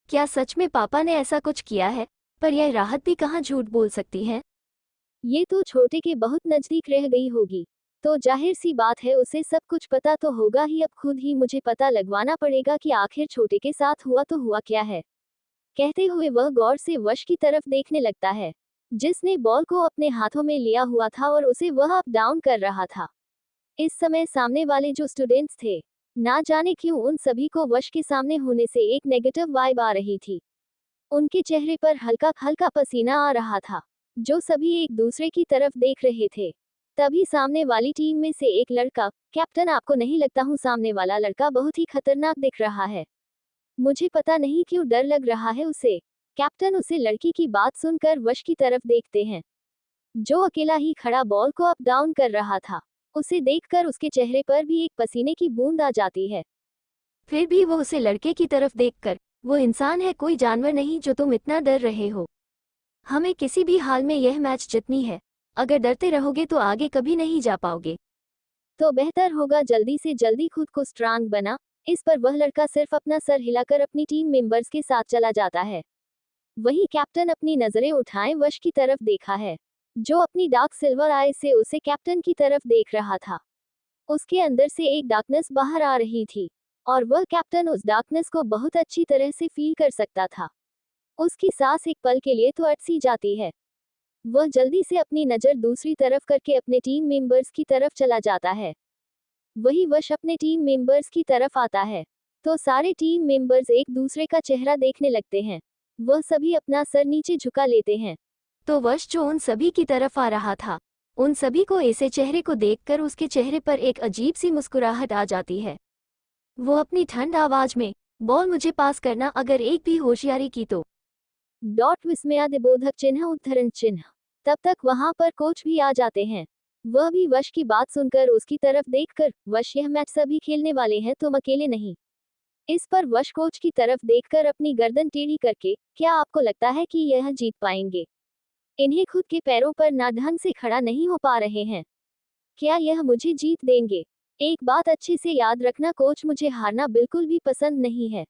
क्या सच में पापा ने ऐसा कुछ किया है? पर यह राहत भी कहाँ झूठ बोल सकती है? ये तो छोटे के बहुत नजदीक रह गई होगी, तो जाहिर सी बात है उसे सब कुछ पता तो होगा ही। अब खुद ही मुझे पता लगवाना पड़ेगा कि आखिर छोटे के साथ हुआ तो हुआ क्या है। कहते हुए वह गौर से वश की तरफ देखने लगता है, जिसने बॉल को अपने हाथों में लिया हुआ था और उसे वह अप डाउन कर रहा था। इस समय सामने वाले जो स्टूडेंट्स थे, ना जाने क्यों उन सभी को वश के सामने होने से एक नेगेटिव वाइब आ रही थी। उनके चेहरे पर हल्का हल्का पसीना आ रहा था, जो सभी एक दूसरे की तरफ देख रहे थे। तभी सामने वाली टीम में से एक लड़का, कैप्टन आपको नहीं लगता हूँ सामने वाला लड़का बहुत ही खतरनाक दिख रहा है? मुझे पता नहीं क्यों डर लग रहा है उसे। कैप्टन उसे लड़की की बात सुनकर वश की तरफ देखते हैं, जो अकेला ही खड़ा बॉल को अप डाउन कर रहा था। उसे देखकर उसके चेहरे पर भी एक पसीने की बूंद आ जाती है। फिर भी वो उसे लड़के की तरफ देखकर, वो इंसान है कोई जानवर नहीं जो तुम इतना डर रहे हो। हमें किसी भी हाल में यह मैच जीतनी है। अगर डरते रहोगे तो आगे कभी नहीं जा पाओगे। तो बेहतर होगा जल्दी से जल्दी खुद को स्ट्रांग बना। इस पर वह लड़का सिर्फ अपना सर हिलाकर अपनी टीम मेंबर्स के साथ चला जाता है। वही कैप्टन अपनी नजरें उठाए वश की तरफ देखा है, जो अपनी डार्क सिल्वर आई से उसे कैप्टन की तरफ देख रहा था। उसके अंदर से एक डार्कनेस बाहर आ रही थी, और वह कैप्टन उस डार्कनेस को बहुत अच्छी तरह से फील कर सकता था। उसकी सांस एक पल के लिए तो अट सी जाती है। वह जल्दी से अपनी नज़र दूसरी तरफ करके अपने टीम मेंबर्स की तरफ चला जाता है। वही वश अपने टीम मेंबर्स की तरफ आता है, तो सारे टीम मेंबर्स एक दूसरे का चेहरा देखने लगते हैं। वह सभी अपना सर नीचे झुका लेते हैं। तो वश जो उन सभी की तरफ आ रहा था, उन सभी को ऐसे चेहरे को देखकर उसके चेहरे पर एक अजीब सी मुस्कुराहट आ जाती है। वो अपनी ठंड आवाज में, बॉल मुझे पास करना अगर एक भी होशियारी की तो। डॉट विस्मयादिबोधक चिन्ह उद्धरण चिन्ह। तब तक वहां पर कोच भी आ जाते हैं। वह भी वश की बात सुनकर उसकी तरफ देखकर, वश यह मैच सभी खेलने वाले हैं तुम अकेले नहीं। इस पर वश कोच की तरफ देखकर अपनी गर्दन टेढ़ी करके, क्या आपको लगता है कि यह जीत पाएंगे? इन्हें खुद के पैरों पर ना ढंग से खड़ा नहीं हो पा रहे हैं। क्या यह मुझे जीत देंगे? एक बात अच्छे से याद रखना कोच, मुझे हारना बिल्कुल भी पसंद नहीं है।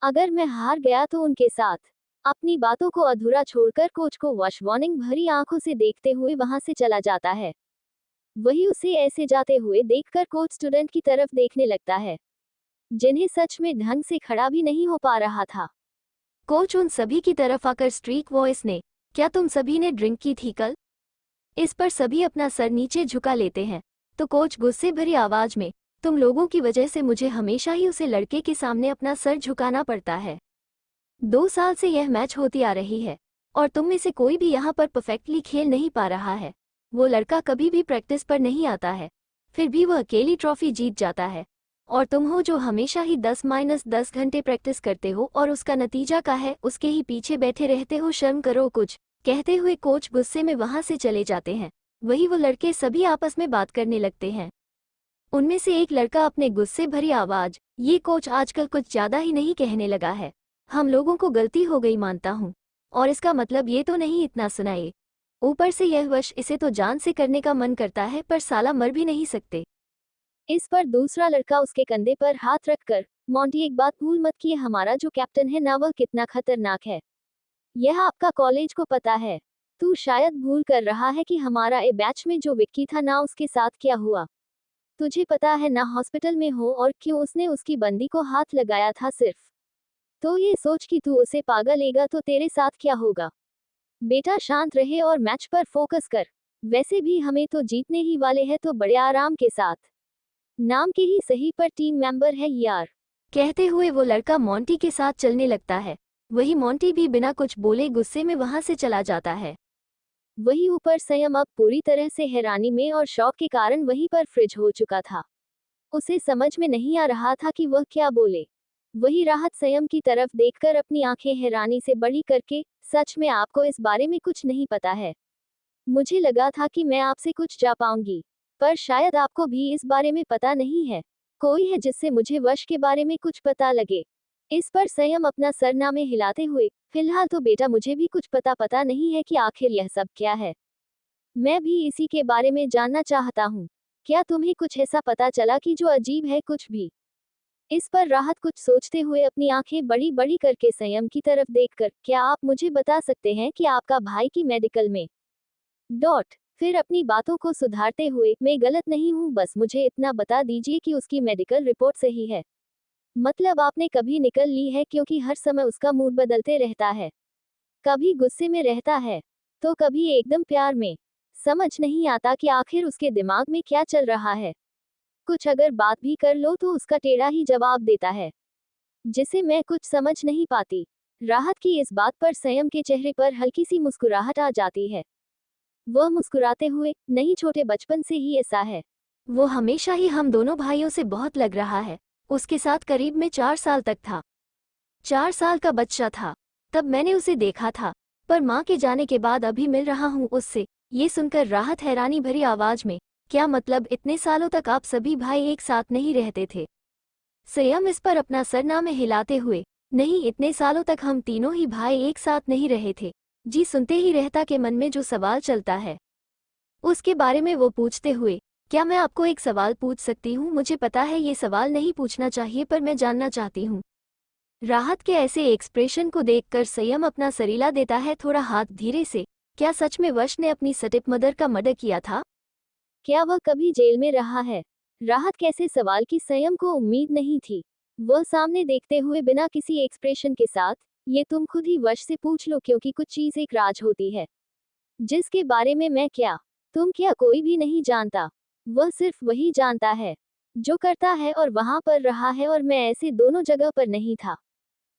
अगर मैं हार गया तो उनके साथ। अपनी बातों को अधूरा छोड़कर कोच को वश वार्निंग भरी आंखों से देखते हुए वहां से चला जाता है। वही उसे ऐसे जाते हुए देखकर कोच स्टूडेंट की तरफ देखने लगता है, जिन्हें सच में ढंग से खड़ा भी नहीं हो पा रहा था। कोच उन सभी की तरफ आकर स्ट्रीक वॉइस ने, क्या तुम सभी ने ड्रिंक की थी कल? इस पर सभी अपना सर नीचे झुका लेते हैं। तो कोच गुस्से भरी आवाज में, तुम लोगों की वजह से मुझे हमेशा ही उसे लड़के के सामने अपना सर झुकाना पड़ता है। 2 साल से यह मैच होती आ रही है, और तुम में से कोई भी यहाँ पर परफेक्टली खेल नहीं पा रहा है। वो लड़का कभी भी प्रैक्टिस पर नहीं आता है, फिर भी वह अकेली ट्रॉफी जीत जाता है। और तुम हो जो हमेशा ही 10-10 घंटे प्रैक्टिस करते हो और उसका नतीजा क्या है, उसके ही पीछे बैठे रहते हो। शर्म करो कुछ। कहते हुए कोच गुस्से में वहां से चले जाते हैं। वही वो लड़के सभी आपस में बात करने लगते हैं। उनमें से एक लड़का अपने गुस्से भरी आवाज, ये कोच आजकल कुछ ज्यादा ही नहीं कहने लगा है। हम लोगों को गलती हो गई मानता हूँ, और इसका मतलब ये तो नहीं इतना सुनाए, ऊपर से यह वश इसे तो जान से करने का मन करता है पर साला मर भी नहीं सकते। इस पर दूसरा लड़का उसके कंधे पर हाथ रखकर, मोंटी एक बात भूल मत कि हमारा जो कैप्टन है ना वह कितना खतरनाक है। यह आपका कॉलेज को पता है। तू शायद भूल कर रहा है कि हमारा ए बैच में जो विक्की था ना उसके साथ क्या हुआ। तुझे पता है ना हॉस्पिटल में हो और क्यों उसने उसकी बंदी को हाथ लगाया था सिर्फ। तो ये सोच कि तू उसे पागलेगा तो तेरे साथ क्या होगा। बेटा शांत रहे और मैच पर फोकस कर। वैसे भी हमें तो जीतने ही वाले हैं तो बड़े आराम के साथ। नाम के ही सही पर टीम मेंबर है यार। कहते हुए वो लड़का मोंटी के साथ चलने लगता है। वही मोंटी भी बिना कुछ बोले गुस्से में वहां से चला जाता है। वही ऊपर संयम अब पूरी तरह से हैरानी में और शौक के कारण वहीं पर फ्रिज हो चुका था। उसे समझ में नहीं आ रहा था कि वह क्या बोले। वही राहत संयम की तरफ देखकर अपनी आंखें हैरानी से बड़ी करके, सच में आपको इस बारे में कुछ नहीं पता है। मुझे लगा था कि मैं आपसे कुछ जा पाऊंगी, पर शायद आपको भी इस बारे में पता नहीं है। कोई है जिससे मुझे वश के बारे में कुछ पता लगे। इस पर संयम अपना सरनामे हिलाते हुए, फिलहाल तो बेटा मुझे भी कुछ पता नहीं है कि आखिर यह सब क्या है। मैं भी इसी के बारे में जानना चाहता हूँ। क्या तुम्हें कुछ ऐसा पता चला कि जो अजीब है कुछ भी। इस पर राहत कुछ सोचते हुए अपनी आंखें बड़ी बड़ी करके संयम की तरफ देखकर, क्या आप मुझे बता सकते हैं कि आपका भाई की मेडिकल में फिर अपनी बातों को सुधारते हुए, मैं गलत नहीं हूँ बस मुझे इतना बता दीजिए कि उसकी मेडिकल रिपोर्ट सही है। मतलब आपने कभी निकल ली है क्योंकि हर समय उसका मूड बदलते रहता है। कभी गुस्से में रहता है, तो कभी एकदम प्यार में। समझ नहीं आता कि आखिर उसके दिमाग में क्या चल रहा है। कुछ अगर बात भी कर लो तो उसका टेढ़ा ही जवाब देता है, जिसे मैं कुछ समझ नहीं पाती। राहत की इस बात पर संयम के चेहरे पर हल्की सी मुस्कुराहट आ जाती है। वह मुस्कुराते हुए, नहीं छोटे बचपन से ही ऐसा है। वो हमेशा ही हम दोनों भाइयों से बहुत लग रहा है। उसके साथ करीब में 4 साल तक था। 4 साल का बच्चा था तब मैंने उसे देखा था, पर माँ के जाने के बाद अभी मिल रहा हूँ उससे। ये सुनकर राहत हैरानी भरी आवाज में, क्या मतलब इतने सालों तक आप सभी भाई एक साथ नहीं रहते थे? संयम इस पर अपना सरनामे हिलाते हुए, नहीं इतने सालों तक हम तीनों ही भाई एक साथ नहीं रहे थे। जी सुनते ही रहता के मन में जो सवाल चलता है उसके बारे में वो पूछते हुए, क्या मैं आपको एक सवाल पूछ सकती हूँ? मुझे पता है ये सवाल नहीं पूछना चाहिए पर मैं जानना चाहती हूँ। राहत के ऐसे एक्सप्रेशन को देखकर संयम अपना सरीला देता है थोड़ा हाथ धीरे से, क्या सच में वश ने अपनी स्टेप मदर का मर्डर किया था? क्या वह कभी जेल में रहा है? राहत कैसे सवाल की संयम को उम्मीद नहीं थी। वह सामने देखते हुए बिना किसी एक्सप्रेशन के साथ, ये तुम खुद ही वश से पूछ लो क्योंकि कुछ चीज एक राज होती है, जिसके बारे में मैं क्या, तुम क्या कोई भी नहीं जानता। वह सिर्फ वही जानता है जो करता है और वहां पर रहा है और मैं ऐसे दोनों जगह पर नहीं था।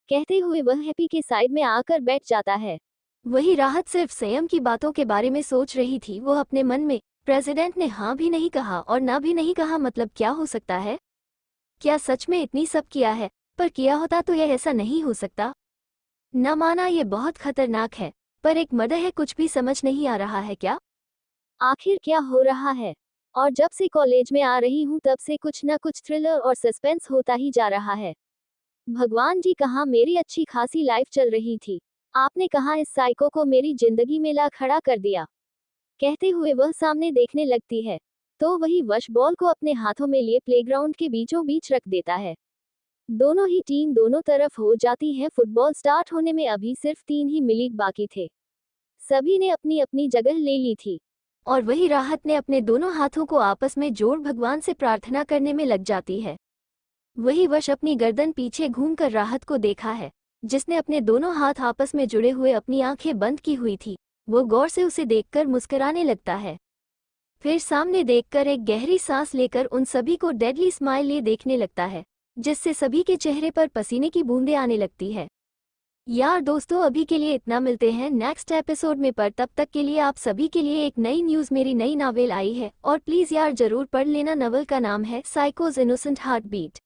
कहते हुए वह हैप्पी के साइड में आकर बैठ जाता है। वही राहत सिर्फ संयम की बातों के बारे में सोच रही थी। वो अपने मन में, प्रेसिडेंट ने हाँ भी नहीं कहा और ना भी नहीं कहा, मतलब क्या हो सकता है? क्या सच में इतनी सब किया है? पर किया होता तो यह ऐसा नहीं हो सकता। न माना ये बहुत खतरनाक है, पर एक मर्डर है, कुछ भी समझ नहीं आ रहा है क्या? आखिर क्या हो रहा है? और जब से कॉलेज में आ रही हूँ तब से कुछ न कुछ थ्रिलर और सस्पेंस होता ही जा रहा है। भगवान जी कहाँ मेरी अच्छी खासी लाइफ चल रही थी, आपने कहाँ इस साइको को मेरी जिंदगी में ला खड़ा कर दिया। कहते हुए वह सामने देखने लगती है, तो वही वश बॉल को अपने हाथों में लिए प्लेग्राउंड के बीचों बीच रख देता है। दोनों ही टीम दोनों तरफ हो जाती है। फुटबॉल स्टार्ट होने में अभी सिर्फ 3 ही मिनट बाकी थे। सभी ने अपनी अपनी जगह ले ली थी और वही राहत ने अपने दोनों हाथों को आपस में जोड़ भगवान से प्रार्थना करने में लग जाती है। वही वश अपनी गर्दन पीछे घूमकर राहत को देखा है, जिसने अपने दोनों हाथ आपस में जुड़े हुए अपनी आंखें बंद की हुई थी। वो गौर से उसे देखकर मुस्कुराने लगता है, फिर सामने देखकर एक गहरी सांस लेकर उन सभी को डेडली स्माइल लिए देखने लगता है, जिससे सभी के चेहरे पर पसीने की बूंदें आने लगती है। यार दोस्तों अभी के लिए इतना, मिलते हैं नेक्स्ट एपिसोड में, पर तब तक के लिए आप सभी के लिए एक नई न्यूज़, मेरी नई नावेल आई है और प्लीज़ यार जरूर पढ़ लेना। नवल का नाम है साइकोज इनोसेंट हार्ट बीट।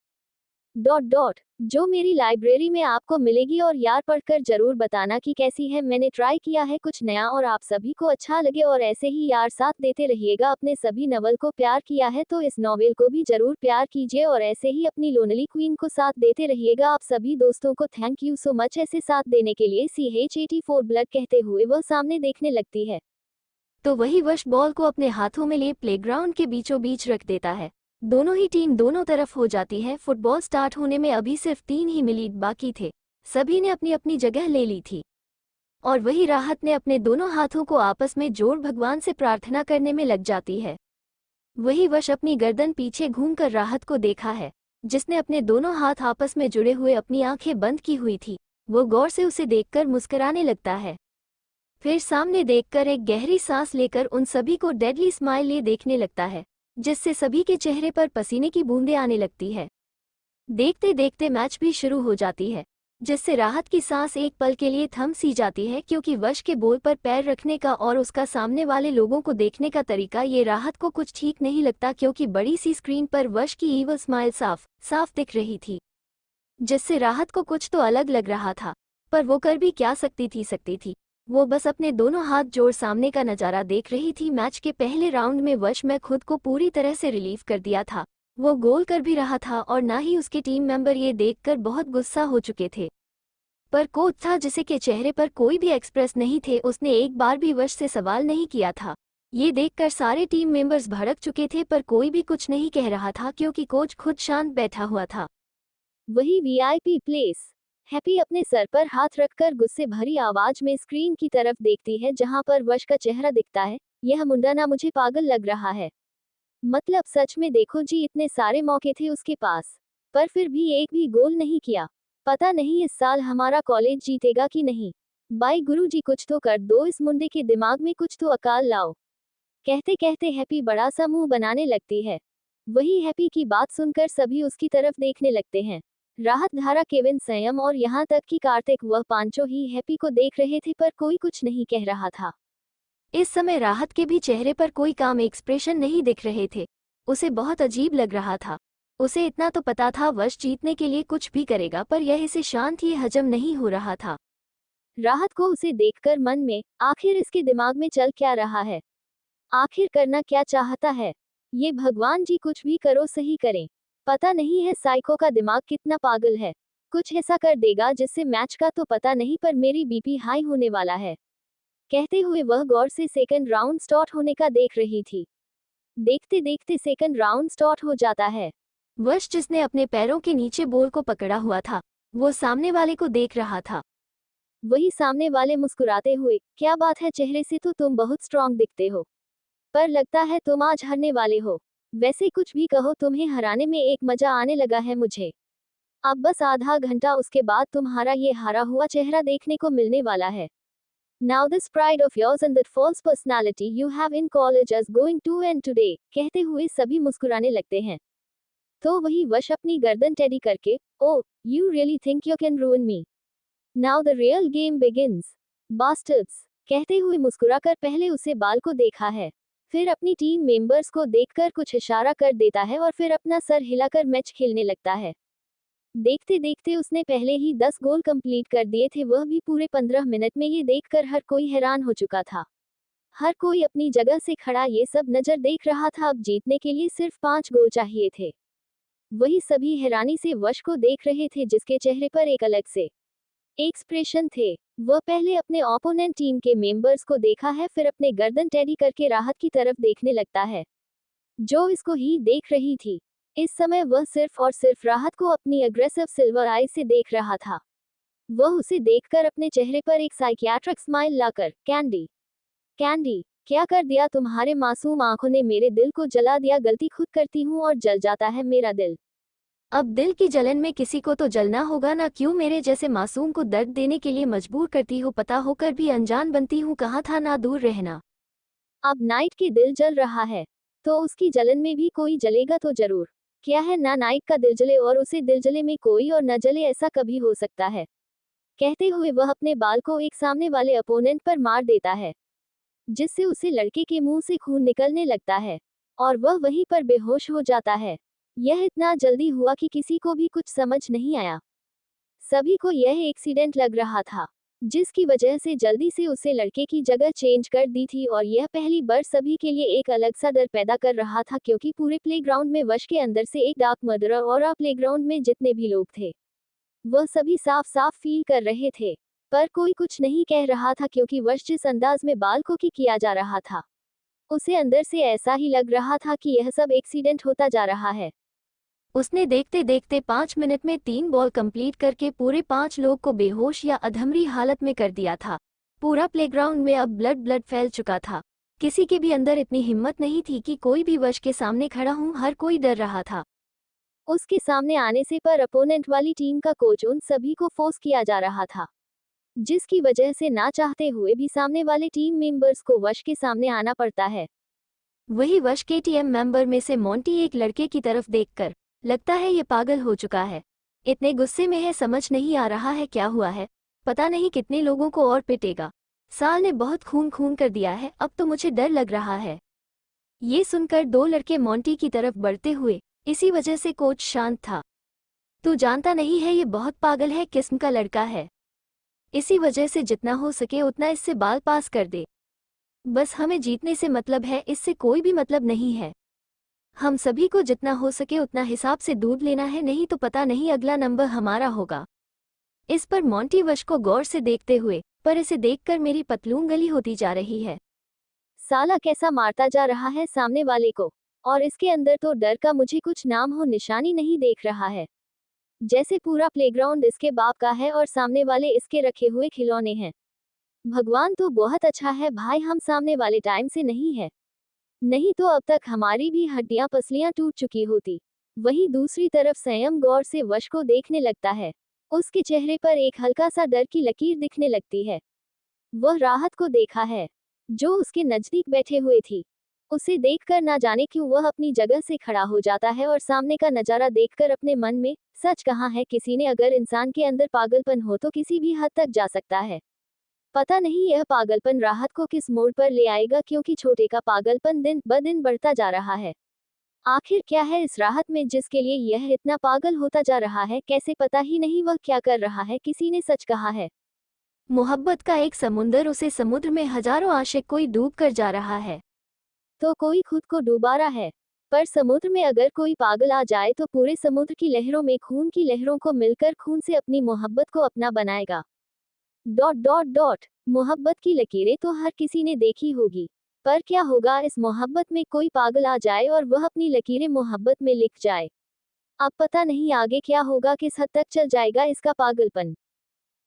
जो मेरी लाइब्रेरी में आपको मिलेगी और यार पढ़कर जरूर बताना कि कैसी है। मैंने ट्राई किया है कुछ नया और आप सभी को अच्छा लगे और ऐसे ही यार साथ देते रहिएगा। अपने सभी नवल को प्यार किया है तो इस नॉवेल को भी जरूर प्यार कीजिए और ऐसे ही अपनी लोनली क्वीन को साथ देते रहिएगा। आप सभी दोस्तों को थैंक यू सो मच ऐसे साथ देने के लिए। CH84 ब्लड कहते हुए वह सामने देखने लगती है तो वही वश बॉल को अपने हाथों में लिए प्लेग्राउंड के बीचों बीच रख देता है। दोनों ही टीम दोनों तरफ हो जाती है। फुटबॉल स्टार्ट होने में अभी सिर्फ 3 ही मिनट बाकी थे। सभी ने अपनी अपनी जगह ले ली थी और वही राहत ने अपने दोनों हाथों को आपस में जोड़ भगवान से प्रार्थना करने में लग जाती है। वही वश अपनी गर्दन पीछे घूमकर राहत को देखा है, जिसने अपने दोनों हाथ आपस में जुड़े हुए अपनी आंखें बंद की हुई थी। वो गौर से उसे देखकर मुस्कुराने लगता है, फिर सामने देखकर एक गहरी सांस लेकर उन सभी को डेडली स्माइल लिए देखने लगता है, जिससे सभी के चेहरे पर पसीने की बूंदें आने लगती है। देखते देखते मैच भी शुरू हो जाती है, जिससे राहत की सांस एक पल के लिए थम सी जाती है, क्योंकि वश के बॉल पर पैर रखने का और उसका सामने वाले लोगों को देखने का तरीका ये राहत को कुछ ठीक नहीं लगता, क्योंकि बड़ी सी स्क्रीन पर वश की ईवल स्माइल साफ साफ दिख रही थी, जिससे राहत को कुछ तो अलग लग रहा था। पर वो कर भी क्या सकती थी। वो बस अपने दोनों हाथ जोड़ सामने का नज़ारा देख रही थी। मैच के पहले राउंड में वश में खुद को पूरी तरह से रिलीव कर दिया था। वो गोल कर भी रहा था और ना ही उसके टीम मेंबर ये देखकर बहुत गुस्सा हो चुके थे। पर कोच था जिसे के चेहरे पर कोई भी एक्सप्रेस नहीं थे, उसने एक बार भी वश से सवाल नहीं किया था। ये देखकर सारे टीम मेंबर्स भड़क चुके थे, पर कोई भी कुछ नहीं कह रहा था, क्योंकि कोच खुद शांत बैठा हुआ था। वही VIP प्लेस। हैप्पी अपने सर पर हाथ रखकर गुस्से भरी आवाज में स्क्रीन की तरफ देखती है जहां पर वश का चेहरा दिखता है। यह मुंडा ना मुझे पागल लग रहा है। मतलब सच में देखो जी, इतने सारे मौके थे उसके पास, पर फिर भी एक भी गोल नहीं किया। पता नहीं इस साल हमारा कॉलेज जीतेगा कि नहीं। बाई गुरु जी कुछ तो कर दो, इस मुंडे के दिमाग में कुछ तो अकाल लाओ। कहते कहते हैप्पी बड़ा सा मुंह बनाने लगती है। वही हैप्पी की बात सुनकर सभी उसकी तरफ देखने लगते हैं। राहत, धारा, केविन, संयम और यहाँ तक कि कार्तिक, वह पांचों ही हैप्पी को देख रहे थे, पर कोई कुछ नहीं कह रहा था। इस समय राहत के भी चेहरे पर कोई काम एक्सप्रेशन नहीं दिख रहे थे। उसे बहुत अजीब लग रहा था। उसे इतना तो पता था वश जीतने के लिए कुछ भी करेगा, पर यह इसे शांत ये हजम नहीं हो रहा था। राहत को उसे देखकर मन में आखिर इसके दिमाग में चल क्या रहा है, आखिर करना क्या चाहता है। ये भगवान जी कुछ भी करो सही करें। पता नहीं है साइको का दिमाग कितना पागल है। कुछ ऐसा कर देगा जिससे मैच का तो पता नहीं, पर मेरी BP हाई होने वाला है। कहते हुए वह गौर से सेकंड राउंड स्टार्ट होने का देख रही थी। देखते देखते सेकंड राउंड स्टार्ट हो जाता है। वश, जिसने अपने पैरों के नीचे बॉल को पकड़ा हुआ था, वो सामने वाले को देख रहा था। वही सामने वाले मुस्कुराते हुए, क्या बात है, चेहरे से तो तुम बहुत स्ट्रांग दिखते हो, पर लगता है तुम आज हारने वाले हो। वैसे कुछ भी कहो, तुम्हें हराने में एक मजा आने लगा है मुझे। अब बस आधा घंटा, उसके बाद तुम्हारा ये हारा हुआ चेहरा देखने को मिलने वाला है। Now this pride of yours and that false personality you have in college is going to end today। कहते हुए सभी मुस्कुराने लगते हैं। तो वही वश अपनी गर्दन टेढ़ी करके, Oh, you really think you can ruin me? Now the real game begins, bastards। कहते हुए मुस्कुराकर पहले उसे बाल को देखा है, फिर अपनी टीम मेंबर्स को देखकर कुछ इशारा कर देता है और फिर अपना सर हिलाकर मैच खेलने लगता है। देखते देखते उसने पहले ही 10 गोल कंप्लीट कर दिए थे, वह भी पूरे 15 मिनट में। ये देखकर हर कोई हैरान हो चुका था। हर कोई अपनी जगह से खड़ा ये सब नजर देख रहा था। अब जीतने के लिए सिर्फ 5 गोल चाहिए थे। वही सभी हैरानी से वश को देख रहे थे, जिसके चेहरे पर एक अलग से एक्सप्रेशन थे। वह पहले अपने ओपोनेंट टीम के मेंबर्स को देखा है, फिर अपने गर्दन टेढ़ी करके राहत की तरफ देखने लगता है, जो इसको ही देख रही थी। इस समय वह सिर्फ और सिर्फ राहत को अपनी अग्रेसिव सिल्वर आई से देख रहा था। वह उसे देखकर अपने चेहरे पर एक साइकियाट्रिक स्माइल लाकर, कैंडी, कैंडी, क्या कर दिया तुम्हारे मासूम आंखों ने, मेरे दिल को जला दिया। गलती खुद करती हूँ और जल जाता है मेरा दिल। अब दिल की जलन में किसी को तो जलना होगा ना, क्यों मेरे जैसे मासूम को दर्द देने के लिए मजबूर करती हो। पता होकर भी अनजान बनती हूँ, कहा था ना दूर रहना। अब नाइट के दिल जल रहा है, तो उसकी जलन में भी कोई जलेगा तो जरूर। क्या है ना, नाइट का दिल जले और उसे दिल जले में कोई और न जले, ऐसा कभी हो सकता है। कहते हुए वह अपने बाल को एक सामने वाले अपोनेंट पर मार देता है, जिससे उसे लड़के के मुंह से खून निकलने लगता है और वह वहीं पर बेहोश हो जाता है। यह इतना जल्दी हुआ कि किसी को भी कुछ समझ नहीं आया। सभी को यह एक्सीडेंट लग रहा था, जिसकी वजह से जल्दी से उसे लड़के की जगह चेंज कर दी थी और यह पहली बार सभी के लिए एक अलग सा डर पैदा कर रहा था क्योंकि पूरे प्लेग्राउंड में वश के अंदर से एक डार्क मर्डरर और प्लेग्राउंड में जितने भी लोग थे वह सभी साफ साफ फील कर रहे थे, पर कोई कुछ नहीं कह रहा था क्योंकि वश जिस अंदाज में बालकों की किया जा रहा था उसे अंदर से ऐसा ही लग रहा था कि यह सब एक्सीडेंट होता जा रहा है। उसने देखते देखते 5 मिनट में 3 बॉल कंप्लीट करके पूरे 5 लोग को बेहोश या अधमरी हालत में कर दिया था। पूरा प्लेग्राउंड में अब ब्लड फैल चुका था। किसी के भी अंदर इतनी हिम्मत नहीं थी कि कोई भी वश के सामने खड़ा हो, हर कोई डर रहा था। उसके सामने आने से पर अपोनेंट वाली टीम का कोच उन सभी को फोर्स किया जा रहा था, जिसकी वजह से ना चाहते हुए भी सामने वाले टीम मेंबर्स को वश के सामने आना पड़ता है। वही वश के टीम मेंबर में से मोंटी एक लड़के की तरफ देखकर लगता है ये पागल हो चुका है, इतने गुस्से में है, समझ नहीं आ रहा है क्या हुआ है, पता नहीं कितने लोगों को और पिटेगा। साल ने बहुत खून कर दिया है, अब तो मुझे डर लग रहा है। ये सुनकर 2 लड़के मोंटी की तरफ बढ़ते हुए, इसी वजह से कोच शांत था। तू जानता नहीं है ये बहुत पागल है किस्म का लड़का है, इसी वजह से जितना हो सके उतना इससे बाल पास कर दे। बस हमें जीतने से मतलब है, इससे कोई भी मतलब नहीं है। हम सभी को जितना हो सके उतना हिसाब से दूध लेना है, नहीं तो पता नहीं अगला नंबर हमारा होगा। इस पर मोंटी वश को गौर से देखते हुए, पर इसे देखकर मेरी पतलून गली होती जा रही है। साला कैसा मारता जा रहा है सामने वाले को, और इसके अंदर तो डर का मुझे कुछ नाम हो निशानी नहीं देख रहा है। जैसे पूरा प्लेग्राउंड इसके बाप का है और सामने वाले इसके रखे हुए खिलौने हैं। भगवान तो बहुत अच्छा है भाई, हम सामने वाले टाइम से नहीं है, नहीं तो अब तक हमारी भी हड्डियां पसलियां टूट चुकी होती। वहीं दूसरी तरफ संयम गौर से वश को देखने लगता है। उसके चेहरे पर एक हल्का सा डर की लकीर दिखने लगती है। वह राहत को देखा है, जो उसके नजदीक बैठे हुए थी। उसे देखकर ना जाने क्यों वह अपनी जगह से खड़ा हो जाता है और सामने का नजारा देखकर अपने मन में, सच कहा है किसी ने, अगर इंसान के अंदर पागलपन हो तो किसी भी हद तक जा सकता है। पता नहीं यह पागलपन राहत को किस मोड़ पर ले आएगा क्योंकि छोटे का पागलपन दिन ब दिन बढ़ता जा रहा है। आखिर क्या है इस राहत में जिसके लिए यह इतना पागल होता जा रहा है, कैसे पता ही नहीं वह क्या कर रहा है। किसी ने सच कहा है, मोहब्बत का एक समुंदर, उसे समुद्र में हजारों आशिक कोई डूब कर जा रहा है, तो कोई खुद को डुबा रहा है। पर समुद्र में अगर कोई पागल आ जाए तो पूरे समुद्र की लहरों में खून की लहरों को मिलकर खून से अपनी मोहब्बत को अपना बनाएगा। डॉट डॉट डॉट मोहब्बत की लकीरें तो हर किसी ने देखी होगी, पर क्या होगा इस मोहब्बत में कोई पागल आ जाए और वह अपनी लकीरें मोहब्बत में लिख जाए। अब पता नहीं आगे क्या होगा, किस हद तक चल जाएगा इसका पागलपन।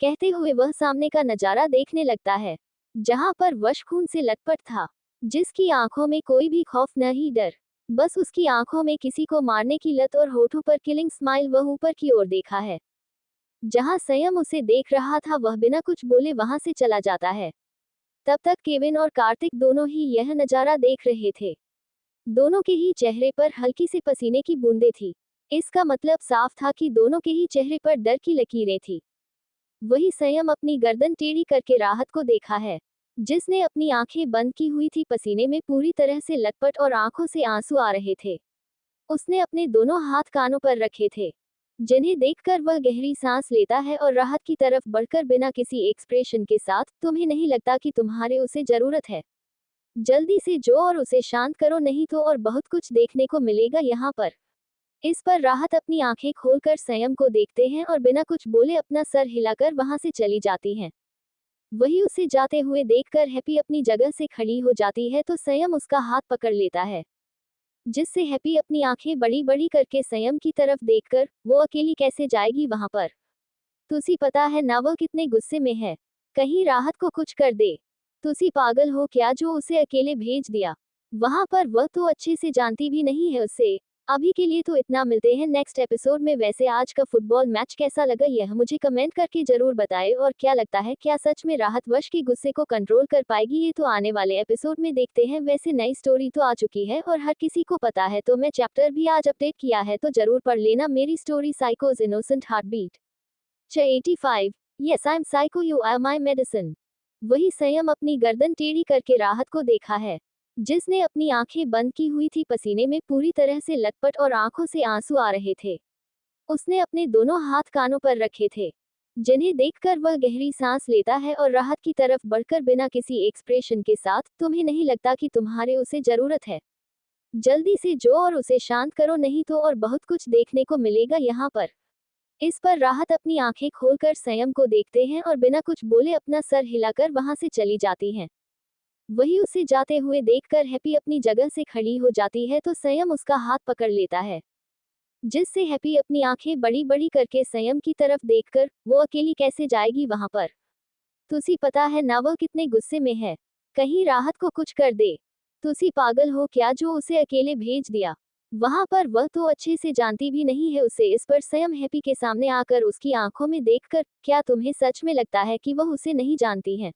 कहते हुए वह सामने का नजारा देखने लगता है, जहां पर वश खून से लटपट था, जिसकी आंखों में कोई भी खौफ न ही डर, बस उसकी आंखों में किसी को मारने की लत और होठों पर किलिंग स्माइल। वह ऊपर की ओर देखा है, जहां संयम उसे देख रहा था। वह बिना कुछ बोले वहां से चला जाता है। तब तक केविन और कार्तिक दोनों ही यह नजारा देख रहे थे। दोनों के ही चेहरे पर हल्की सी पसीने की बूंदें थी। इसका मतलब साफ था कि दोनों के ही चेहरे पर डर की लकीरें थी। वही संयम अपनी गर्दन टेढ़ी करके राहत को देखा है, जिसने अपनी आंखें बंद की हुई थी, पसीने में पूरी तरह से लटपट और आंखों से आंसू आ रहे थे। उसने अपने दोनों हाथ कानों पर रखे थे, जिन्हें देखकर वह गहरी सांस लेता है और राहत की तरफ बढ़कर बिना किसी एक्सप्रेशन के साथ, तुम्हें नहीं लगता कि तुम्हारे उसे जरूरत है? जल्दी से जो और उसे शांत करो, नहीं तो और बहुत कुछ देखने को मिलेगा यहाँ पर। इस पर राहत अपनी आंखें खोलकर संयम को देखते हैं और बिना कुछ बोले अपना सर हिलाकर वहां से चली जाती हैं। वही उसे जाते हुए देखकर हैप्पी अपनी जगह से खड़ी हो जाती है तो संयम उसका हाथ पकड़ लेता है, जिससे हैप्पी अपनी आंखें बड़ी बड़ी करके संयम की तरफ देखकर, वो अकेली कैसे जाएगी वहां पर? तुसी पता है ना वह कितने गुस्से में है, कहीं राहत को कुछ कर दे। तुसी पागल हो क्या जो उसे अकेले भेज दिया वहां पर? वह तो अच्छे से जानती भी नहीं है उसे। अभी के लिए तो इतना, मिलते हैं नेक्स्ट एपिसोड में। वैसे आज का फुटबॉल मैच कैसा लगा यह मुझे कमेंट करके जरूर बताएं, और क्या लगता है क्या सच में राहत वश के गुस्से को कंट्रोल कर पाएगी? ये तो आने वाले एपिसोड में देखते हैं। वैसे नई स्टोरी तो आ चुकी है और हर किसी को पता है, तो मैं चैप्टर भी आज अपडेट किया है, तो जरूर पढ़ लेना मेरी स्टोरी साइकोज innocent heartbeat. 85 yes I am psycho, you are my medicine. वही संयम अपनी गर्दन टेढ़ी करके राहत को देखा है, जिसने अपनी आंखें बंद की हुई थी, पसीने में पूरी तरह से लटपट और आंखों से आंसू आ रहे थे। उसने अपने दोनों हाथ कानों पर रखे थे, जिन्हें देखकर वह गहरी सांस लेता है और राहत की तरफ बढ़कर बिना किसी एक्सप्रेशन के साथ, तुम्हें नहीं लगता कि तुम्हारे उसे जरूरत है? जल्दी से जो और उसे शांत करो, नहीं तो और बहुत कुछ देखने को मिलेगा यहाँ पर। इस पर राहत अपनी आंखें खोलकर संयम को देखते हैं और बिना कुछ बोले अपना सर हिलाकर वहां से चली जाती हैं। वही उसे जाते हुए देखकर हैप्पी अपनी जगह से खड़ी हो जाती है तो संयम उसका हाथ पकड़ लेता है, जिससे हैप्पी अपनी आंखें बड़ी बड़ी करके संयम की तरफ देखकर, वो अकेली कैसे जाएगी वहां पर? तुसी पता है ना वह कितने गुस्से में है, कहीं राहत को कुछ कर दे। तुसी पागल हो क्या जो उसे अकेले भेज दिया वहां पर? वह तो अच्छे से जानती भी नहीं है उसे। इस पर संयम हैप्पी के सामने आकर उसकी आंखों में देखकर, क्या तुम्हें सच में लगता है कि वह उसे नहीं जानती है?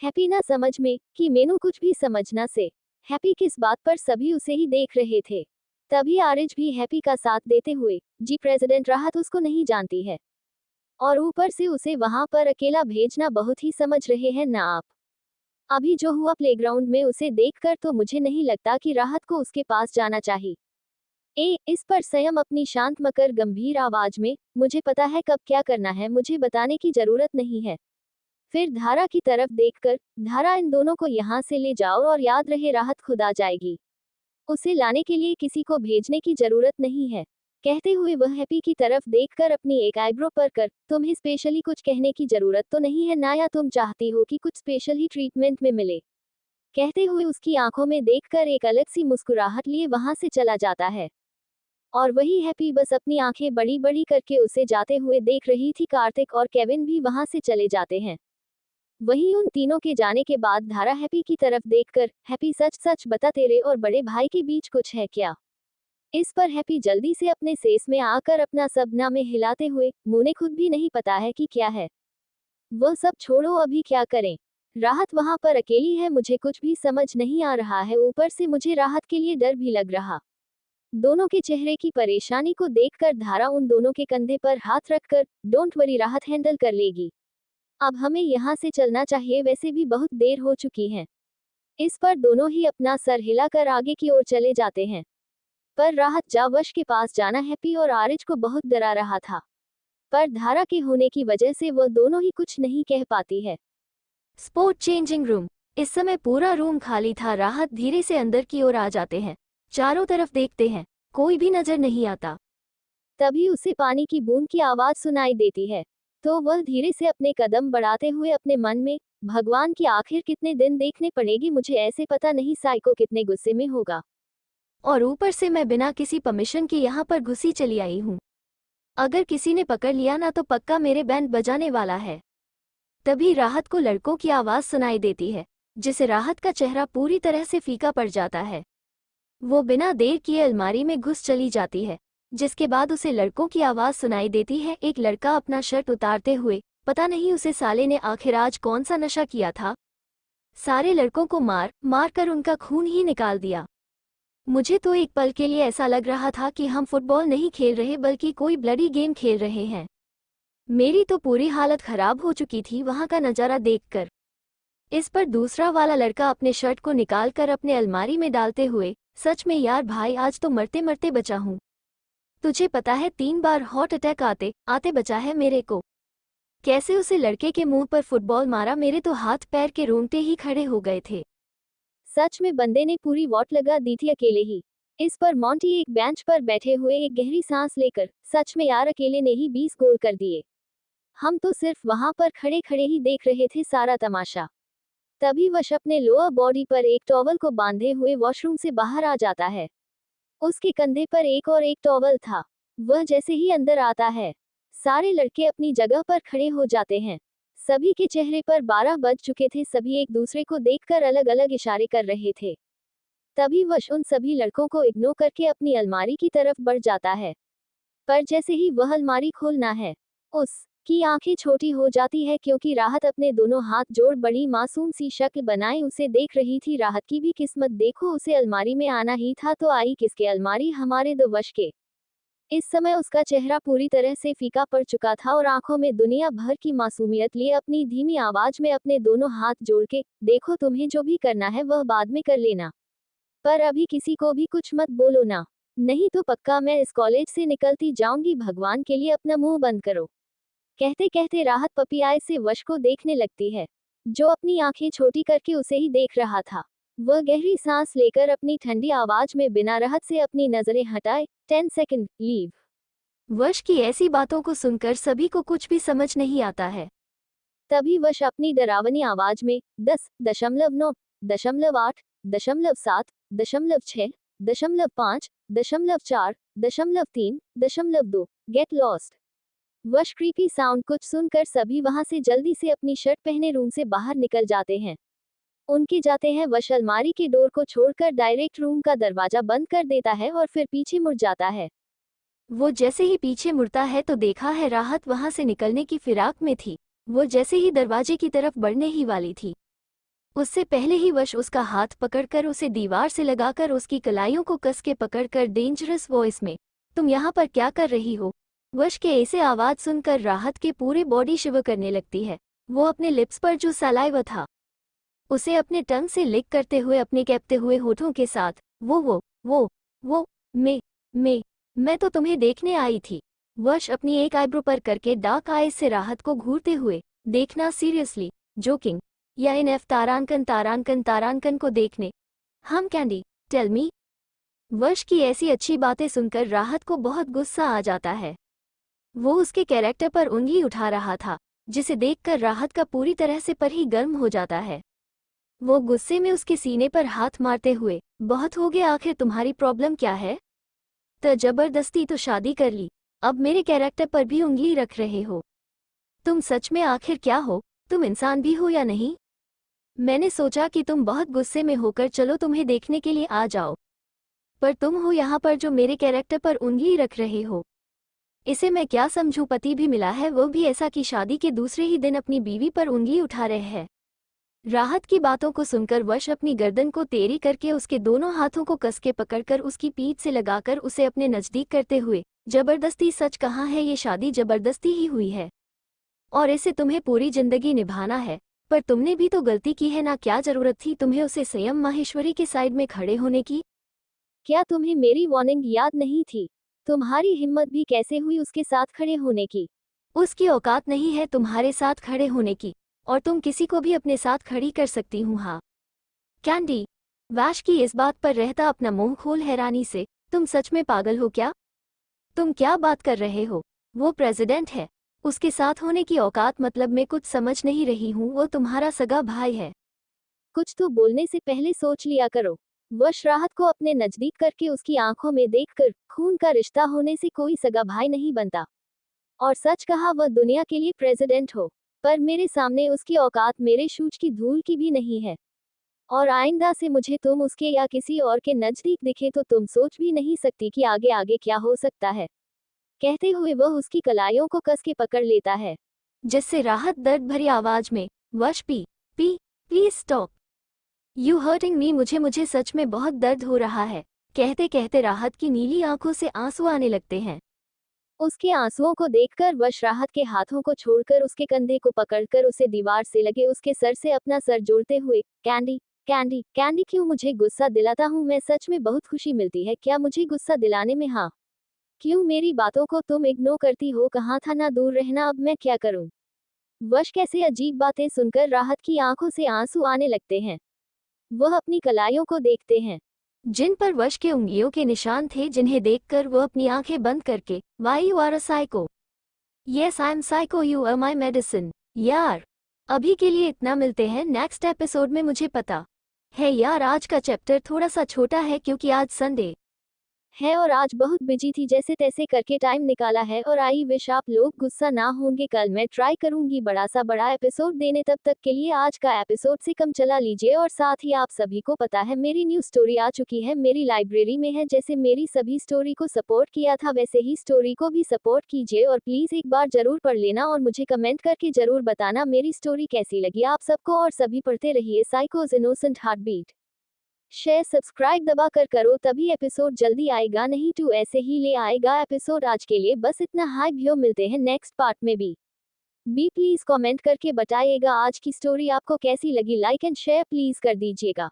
हैप्पी ना समझ में कि मेनू कुछ भी समझना से। हैप्पी किस बात पर? सभी उसे ही देख रहे थे। तभी आरिज भी हैप्पी का साथ देते हुए, जी प्रेसिडेंट, राहत उसको नहीं जानती है और ऊपर से उसे वहां पर अकेला भेजना, बहुत ही समझ रहे हैं ना आप? अभी जो हुआ प्लेग्राउंड में उसे देखकर तो मुझे नहीं लगता कि राहत को उसके पास जाना चाहिए। इस पर संयम अपनी शांत मगर गंभीर आवाज में, मुझे पता है कब क्या करना है, मुझे बताने की जरूरत नहीं है। फिर धारा की तरफ देखकर, धारा, इन दोनों को यहाँ से ले जाओ और याद रहे राहत खुद आ जाएगी। उसे लाने के लिए किसी को भेजने की जरूरत नहीं है। कहते हुए वह हैप्पी की तरफ देखकर अपनी एक आईब्रो पर कर, तुम्हें स्पेशली कुछ कहने की जरूरत तो नहीं है ना, या तुम चाहती हो कि कुछ स्पेशल ही ट्रीटमेंट में मिले? कहते हुए उसकी आंखों में देखकर एक अलग सी मुस्कुराहट लिए वहां से चला जाता है। और वही हैप्पी बस अपनी आंखें बड़ी बड़ी करके उसे जाते हुए देख रही थी। कार्तिक और केविन भी वहां से चले जाते हैं। वहीं उन तीनों के जाने के बाद धारा हैप्पी की तरफ देखकर, हैप्पी सच सच बता, तेरे और बड़े भाई के बीच कुछ है क्या? इस पर हैप्पी जल्दी से अपने सेस में आकर अपना सब नामे हिलाते हुए, मुझे खुद भी नहीं पता है कि क्या है। वह सब छोड़ो, अभी क्या करें? राहत वहां पर अकेली है, मुझे कुछ भी समझ नहीं आ रहा है, ऊपर से मुझे राहत के लिए डर भी लग रहा। दोनों के चेहरे की परेशानी को देखकर धारा उन दोनों के कंधे पर हाथ रखकर, डोंट वरी, राहत हैंडल कर लेगी। अब हमें यहाँ से चलना चाहिए, वैसे भी बहुत देर हो चुकी है। इस पर दोनों ही अपना सर हिलाकर आगे की ओर चले जाते हैं। पर राहत जावश के पास जाना हैप्पी और आरिज को बहुत डरा रहा था, पर धारा के होने की वजह से वह दोनों ही कुछ नहीं कह पाती है। Sport changing room. इस समय पूरा रूम खाली था। राहत धीरे से अंदर की ओर आ जाते हैं। चारों तरफ देखते हैं, कोई भी नजर नहीं आता। तभी उसे पानी की बूंद की आवाज सुनाई देती है, तो वह धीरे से अपने कदम बढ़ाते हुए अपने मन में, भगवान की आखिर कितने दिन देखने पड़ेगी मुझे, ऐसे पता नहीं साइको कितने गुस्से में होगा। और ऊपर से मैं बिना किसी परमिशन के यहाँ पर घुसी चली आई हूँ। अगर किसी ने पकड़ लिया ना तो पक्का मेरे बैंड बजाने वाला है। तभी राहत को लड़कों की आवाज सुनाई देती है, जिसे राहत का चेहरा पूरी तरह से फीका पड़ जाता है। वो बिना देर किए अलमारी में घुस चली जाती है, जिसके बाद उसे लड़कों की आवाज सुनाई देती है। एक लड़का अपना शर्ट उतारते हुए, पता नहीं उसे साले ने आखिर आज कौन सा नशा किया था, सारे लड़कों को मार मार कर उनका खून ही निकाल दिया। मुझे तो एक पल के लिए ऐसा लग रहा था कि हम फुटबॉल नहीं खेल रहे बल्कि कोई ब्लडी गेम खेल रहे हैं। मेरी तो पूरी हालत खराब हो चुकी थी वहां का नज़ारा देखकर। इस पर दूसरा वाला लड़का अपने शर्ट को निकालकर अपने अलमारी में डालते हुए, सच में यार भाई, आज तो मरते मरते बचा हूँ। तुझे पता है 3 बार हार्ट अटैक आते आते बचा है मेरे को। कैसे उसे लड़के के मुंह पर फुटबॉल मारा, मेरे तो हाथ पैर के रोंगटे ही खड़े हो गए थे। सच में बंदे ने पूरी वॉट लगा दी थी अकेले ही। इस पर मोंटी एक बेंच पर बैठे हुए एक गहरी सांस लेकर, सच में यार अकेले ने ही 20 गोल कर दिए। हम तो सिर्फ वहां पर खड़े खड़े ही देख रहे थे सारा तमाशा। तभी वश अपने लोअर बॉडी पर एक टॉवल को बांधे हुए वॉशरूम से बाहर आ जाता है। उसके कंधे पर एक और एक टॉवल था। वह जैसे ही अंदर आता है, सारे लड़के अपनी जगह पर खड़े हो जाते हैं। सभी के चेहरे पर 12 बज चुके थे, सभी एक दूसरे को देखकर अलग अलग इशारे कर रहे थे। तभी वश उन सभी लड़कों को इग्नोर करके अपनी अलमारी की तरफ बढ़ जाता है। पर जैसे ही वह अलमारी खोलना है, उसकी आंखें छोटी हो जाती है, क्योंकि राहत अपने दोनों हाथ जोड़ बड़ी मासूम सी शक्ल बनाए उसे देख रही थी। राहत की भी किस्मत देखो, उसे अलमारी में आना ही था तो आई किसके अलमारी, हमारे दो वश के। इस समय उसका चेहरा पूरी तरह से फीका पड़ चुका था और आंखों में दुनिया भर की मासूमियत लिए अपनी धीमी आवाज में अपने दोनों हाथ जोड़ के, देखो तुम्हें जो भी करना है वह बाद में कर लेना, पर अभी किसी को भी कुछ मत बोलो ना, नहीं तो पक्का मैं इस कॉलेज से निकलती जाऊंगी, भगवान के लिए अपना मुंह बंद करो। कहते कहते राहत पपियाए से वश को देखने लगती है, जो अपनी आंखें छोटी करके उसे ही देख रहा था। वह गहरी सांस लेकर अपनी ठंडी आवाज में बिना राहत से अपनी नजरें हटाए, 10 सेकंड, लीव। वश की ऐसी बातों को सुनकर सभी को कुछ भी समझ नहीं आता है। तभी वश अपनी डरावनी आवाज में 10.9, 8, 7, 6, 5, 4, 3, 2, गेट लॉस्ट। वश क्रीपी साउंड कुछ सुनकर सभी वहां से जल्दी से अपनी शर्ट पहने रूम से बाहर निकल जाते हैं। उनके जाते हैं वश अलमारी के डोर को छोड़कर डायरेक्ट रूम का दरवाजा बंद कर देता है और फिर पीछे मुड़ जाता है। वो जैसे ही पीछे मुड़ता है तो देखा है राहत वहां से निकलने की फिराक में थी। वो जैसे ही दरवाजे की तरफ बढ़ने ही वाली थी, उससे पहले ही वश उसका हाथ पकड़कर उसे दीवार से लगाकर उसकी कलाइयों को कस के पकड़कर डेंजरस वॉइस में, तुम यहाँ पर क्या कर रही हो? वश के ऐसे आवाज सुनकर राहत के पूरे बॉडी शिवर करने लगती है। वो अपने लिप्स पर जो सलाइवा था उसे अपने टंग से लिक करते हुए अपने कैपते हुए होठों के साथ, वो मैं तो तुम्हें देखने आई थी। वश अपनी एक आईब्रो पर करके डार्क आईज से राहत को घूरते हुए, देखना सीरियसली, जोकिंग या इनएफ तारांकन को देखने, हम कैंडी, टेल मी। वश की ऐसी अच्छी बातें सुनकर राहत को बहुत गुस्सा आ जाता है। वो उसके कैरेक्टर पर उंगली उठा रहा था, जिसे देखकर राहत का पूरी तरह से पर ही गर्म हो जाता है। वो गुस्से में उसके सीने पर हाथ मारते हुए, बहुत हो गया, आखिर तुम्हारी प्रॉब्लम क्या है? तो जबरदस्ती तो शादी कर ली, अब मेरे कैरेक्टर पर भी उंगली रख रहे हो। तुम सच में आखिर क्या हो? तुम इंसान भी हो या नहीं? मैंने सोचा कि तुम बहुत गुस्से में होकर चलो तुम्हें देखने के लिए आ जाओ, पर तुम हो यहाँ पर जो मेरे कैरेक्टर पर उंगली रख रहे हो। इसे मैं क्या समझूं? पति भी मिला है, वो भी ऐसा कि शादी के दूसरे ही दिन अपनी बीवी पर उंगली उठा रहे हैं। राहत की बातों को सुनकर वश अपनी गर्दन को तेरी करके उसके दोनों हाथों को कस के पकड़कर उसकी पीठ से लगाकर उसे अपने नजदीक करते हुए, जबरदस्ती, सच कहाँ है, ये शादी जबरदस्ती ही हुई है और इसे तुम्हें पूरी जिंदगी निभाना है, पर तुमने भी तो गलती की है ना, क्या जरूरत थी तुम्हें उसे स्वयं माहेश्वरी के साइड में खड़े होने की? क्या तुम्हें मेरी वार्निंग याद नहीं थी? तुम्हारी हिम्मत भी कैसे हुई उसके साथ खड़े होने की? उसकी औकात नहीं है तुम्हारे साथ खड़े होने की, और तुम किसी को भी अपने साथ खड़ी कर सकती हूँ। हाँ कैंडी। वैश की इस बात पर रहता अपना मुंह खोल हैरानी से, तुम सच में पागल हो क्या? तुम क्या बात कर रहे हो? वो प्रेसिडेंट है, उसके साथ होने की औकात मतलब मैं कुछ समझ नहीं रही हूँ, वो तुम्हारा सगा भाई है। कुछ तो बोलने से पहले सोच लिया करो। वश राहत को अपने नजदीक करके उसकी आंखों में देखकर, खून का रिश्ता होने से कोई सगा भाई नहीं बनता, और सच कहा वह दुनिया के लिए प्रेसिडेंट हो, पर मेरे सामने उसकी औकात मेरे शूज की धूल की भी नहीं है, और आइंदा से मुझे तुम उसके या किसी और के नजदीक दिखे तो तुम सोच भी नहीं सकती कि आगे आगे क्या हो सकता है। कहते हुए वह उसकी कलाइयों को कस के पकड़ लेता है, जिससे राहत दर्द भरी आवाज में, वश please stop, you hurting me, मुझे सच में बहुत दर्द हो रहा है। कहते कहते राहत की नीली आंखों से आंसू आने लगते हैं। उसके आंसुओं को देखकर वश राहत के हाथों को छोड़कर उसके कंधे को पकड़कर उसे दीवार से लगे उसके सर से अपना सर जोड़ते हुए, कैंडी, कैंडी, कैंडी, क्यों मुझे गुस्सा दिलाता हूँ मैं? सच में बहुत खुशी मिलती है क्या मुझे गुस्सा दिलाने में? हाँ, क्यों मेरी बातों को तुम इग्नोर करती हो? कहाँ था ना दूर रहना, अब मैं क्या करूँ? वश कैसे अजीब बातें सुनकर राहत की आंखों से आंसू आने लगते हैं। वह अपनी कलाइयों को देखते हैं, जिन पर वश के उंगलियों के निशान थे, जिन्हें देखकर वो अपनी आंखें बंद करके, why you are a psycho, yes I am psycho, you are my medicine. यार अभी के लिए इतना, मिलते हैं नेक्स्ट एपिसोड में। मुझे पता है यार आज का चैप्टर थोड़ा सा छोटा है क्योंकि आज संडे है और आज बहुत बिजी थी, जैसे तैसे करके टाइम निकाला है, और आई विश आप लोग गुस्सा ना होंगे। कल मैं ट्राई करूंगी बड़ा एपिसोड देने, तब तक के लिए आज का एपिसोड से कम चला लीजिए। और साथ ही आप सभी को पता है मेरी न्यू स्टोरी आ चुकी है, मेरी लाइब्रेरी में है। जैसे मेरी सभी स्टोरी को सपोर्ट किया था वैसे ही स्टोरी को भी सपोर्ट कीजिए, और प्लीज एक बार जरूर पढ़ लेना और मुझे कमेंट करके जरूर बताना मेरी स्टोरी कैसी लगी आप सबको। और सभी पढ़ते रहिए साइकोज इनोसेंट हार्टबीट। शेयर सब्सक्राइब दबा कर करो, तभी एपिसोड जल्दी आएगा, नहीं तो ऐसे ही ले आएगा एपिसोड। आज के लिए बस इतना। हाय भैया, मिलते हैं नेक्स्ट पार्ट में भी प्लीज कमेंट करके बताइएगा आज की स्टोरी आपको कैसी लगी। लाइक एंड शेयर प्लीज कर दीजिएगा।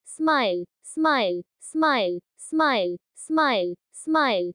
Smile smile smile smile smile smile.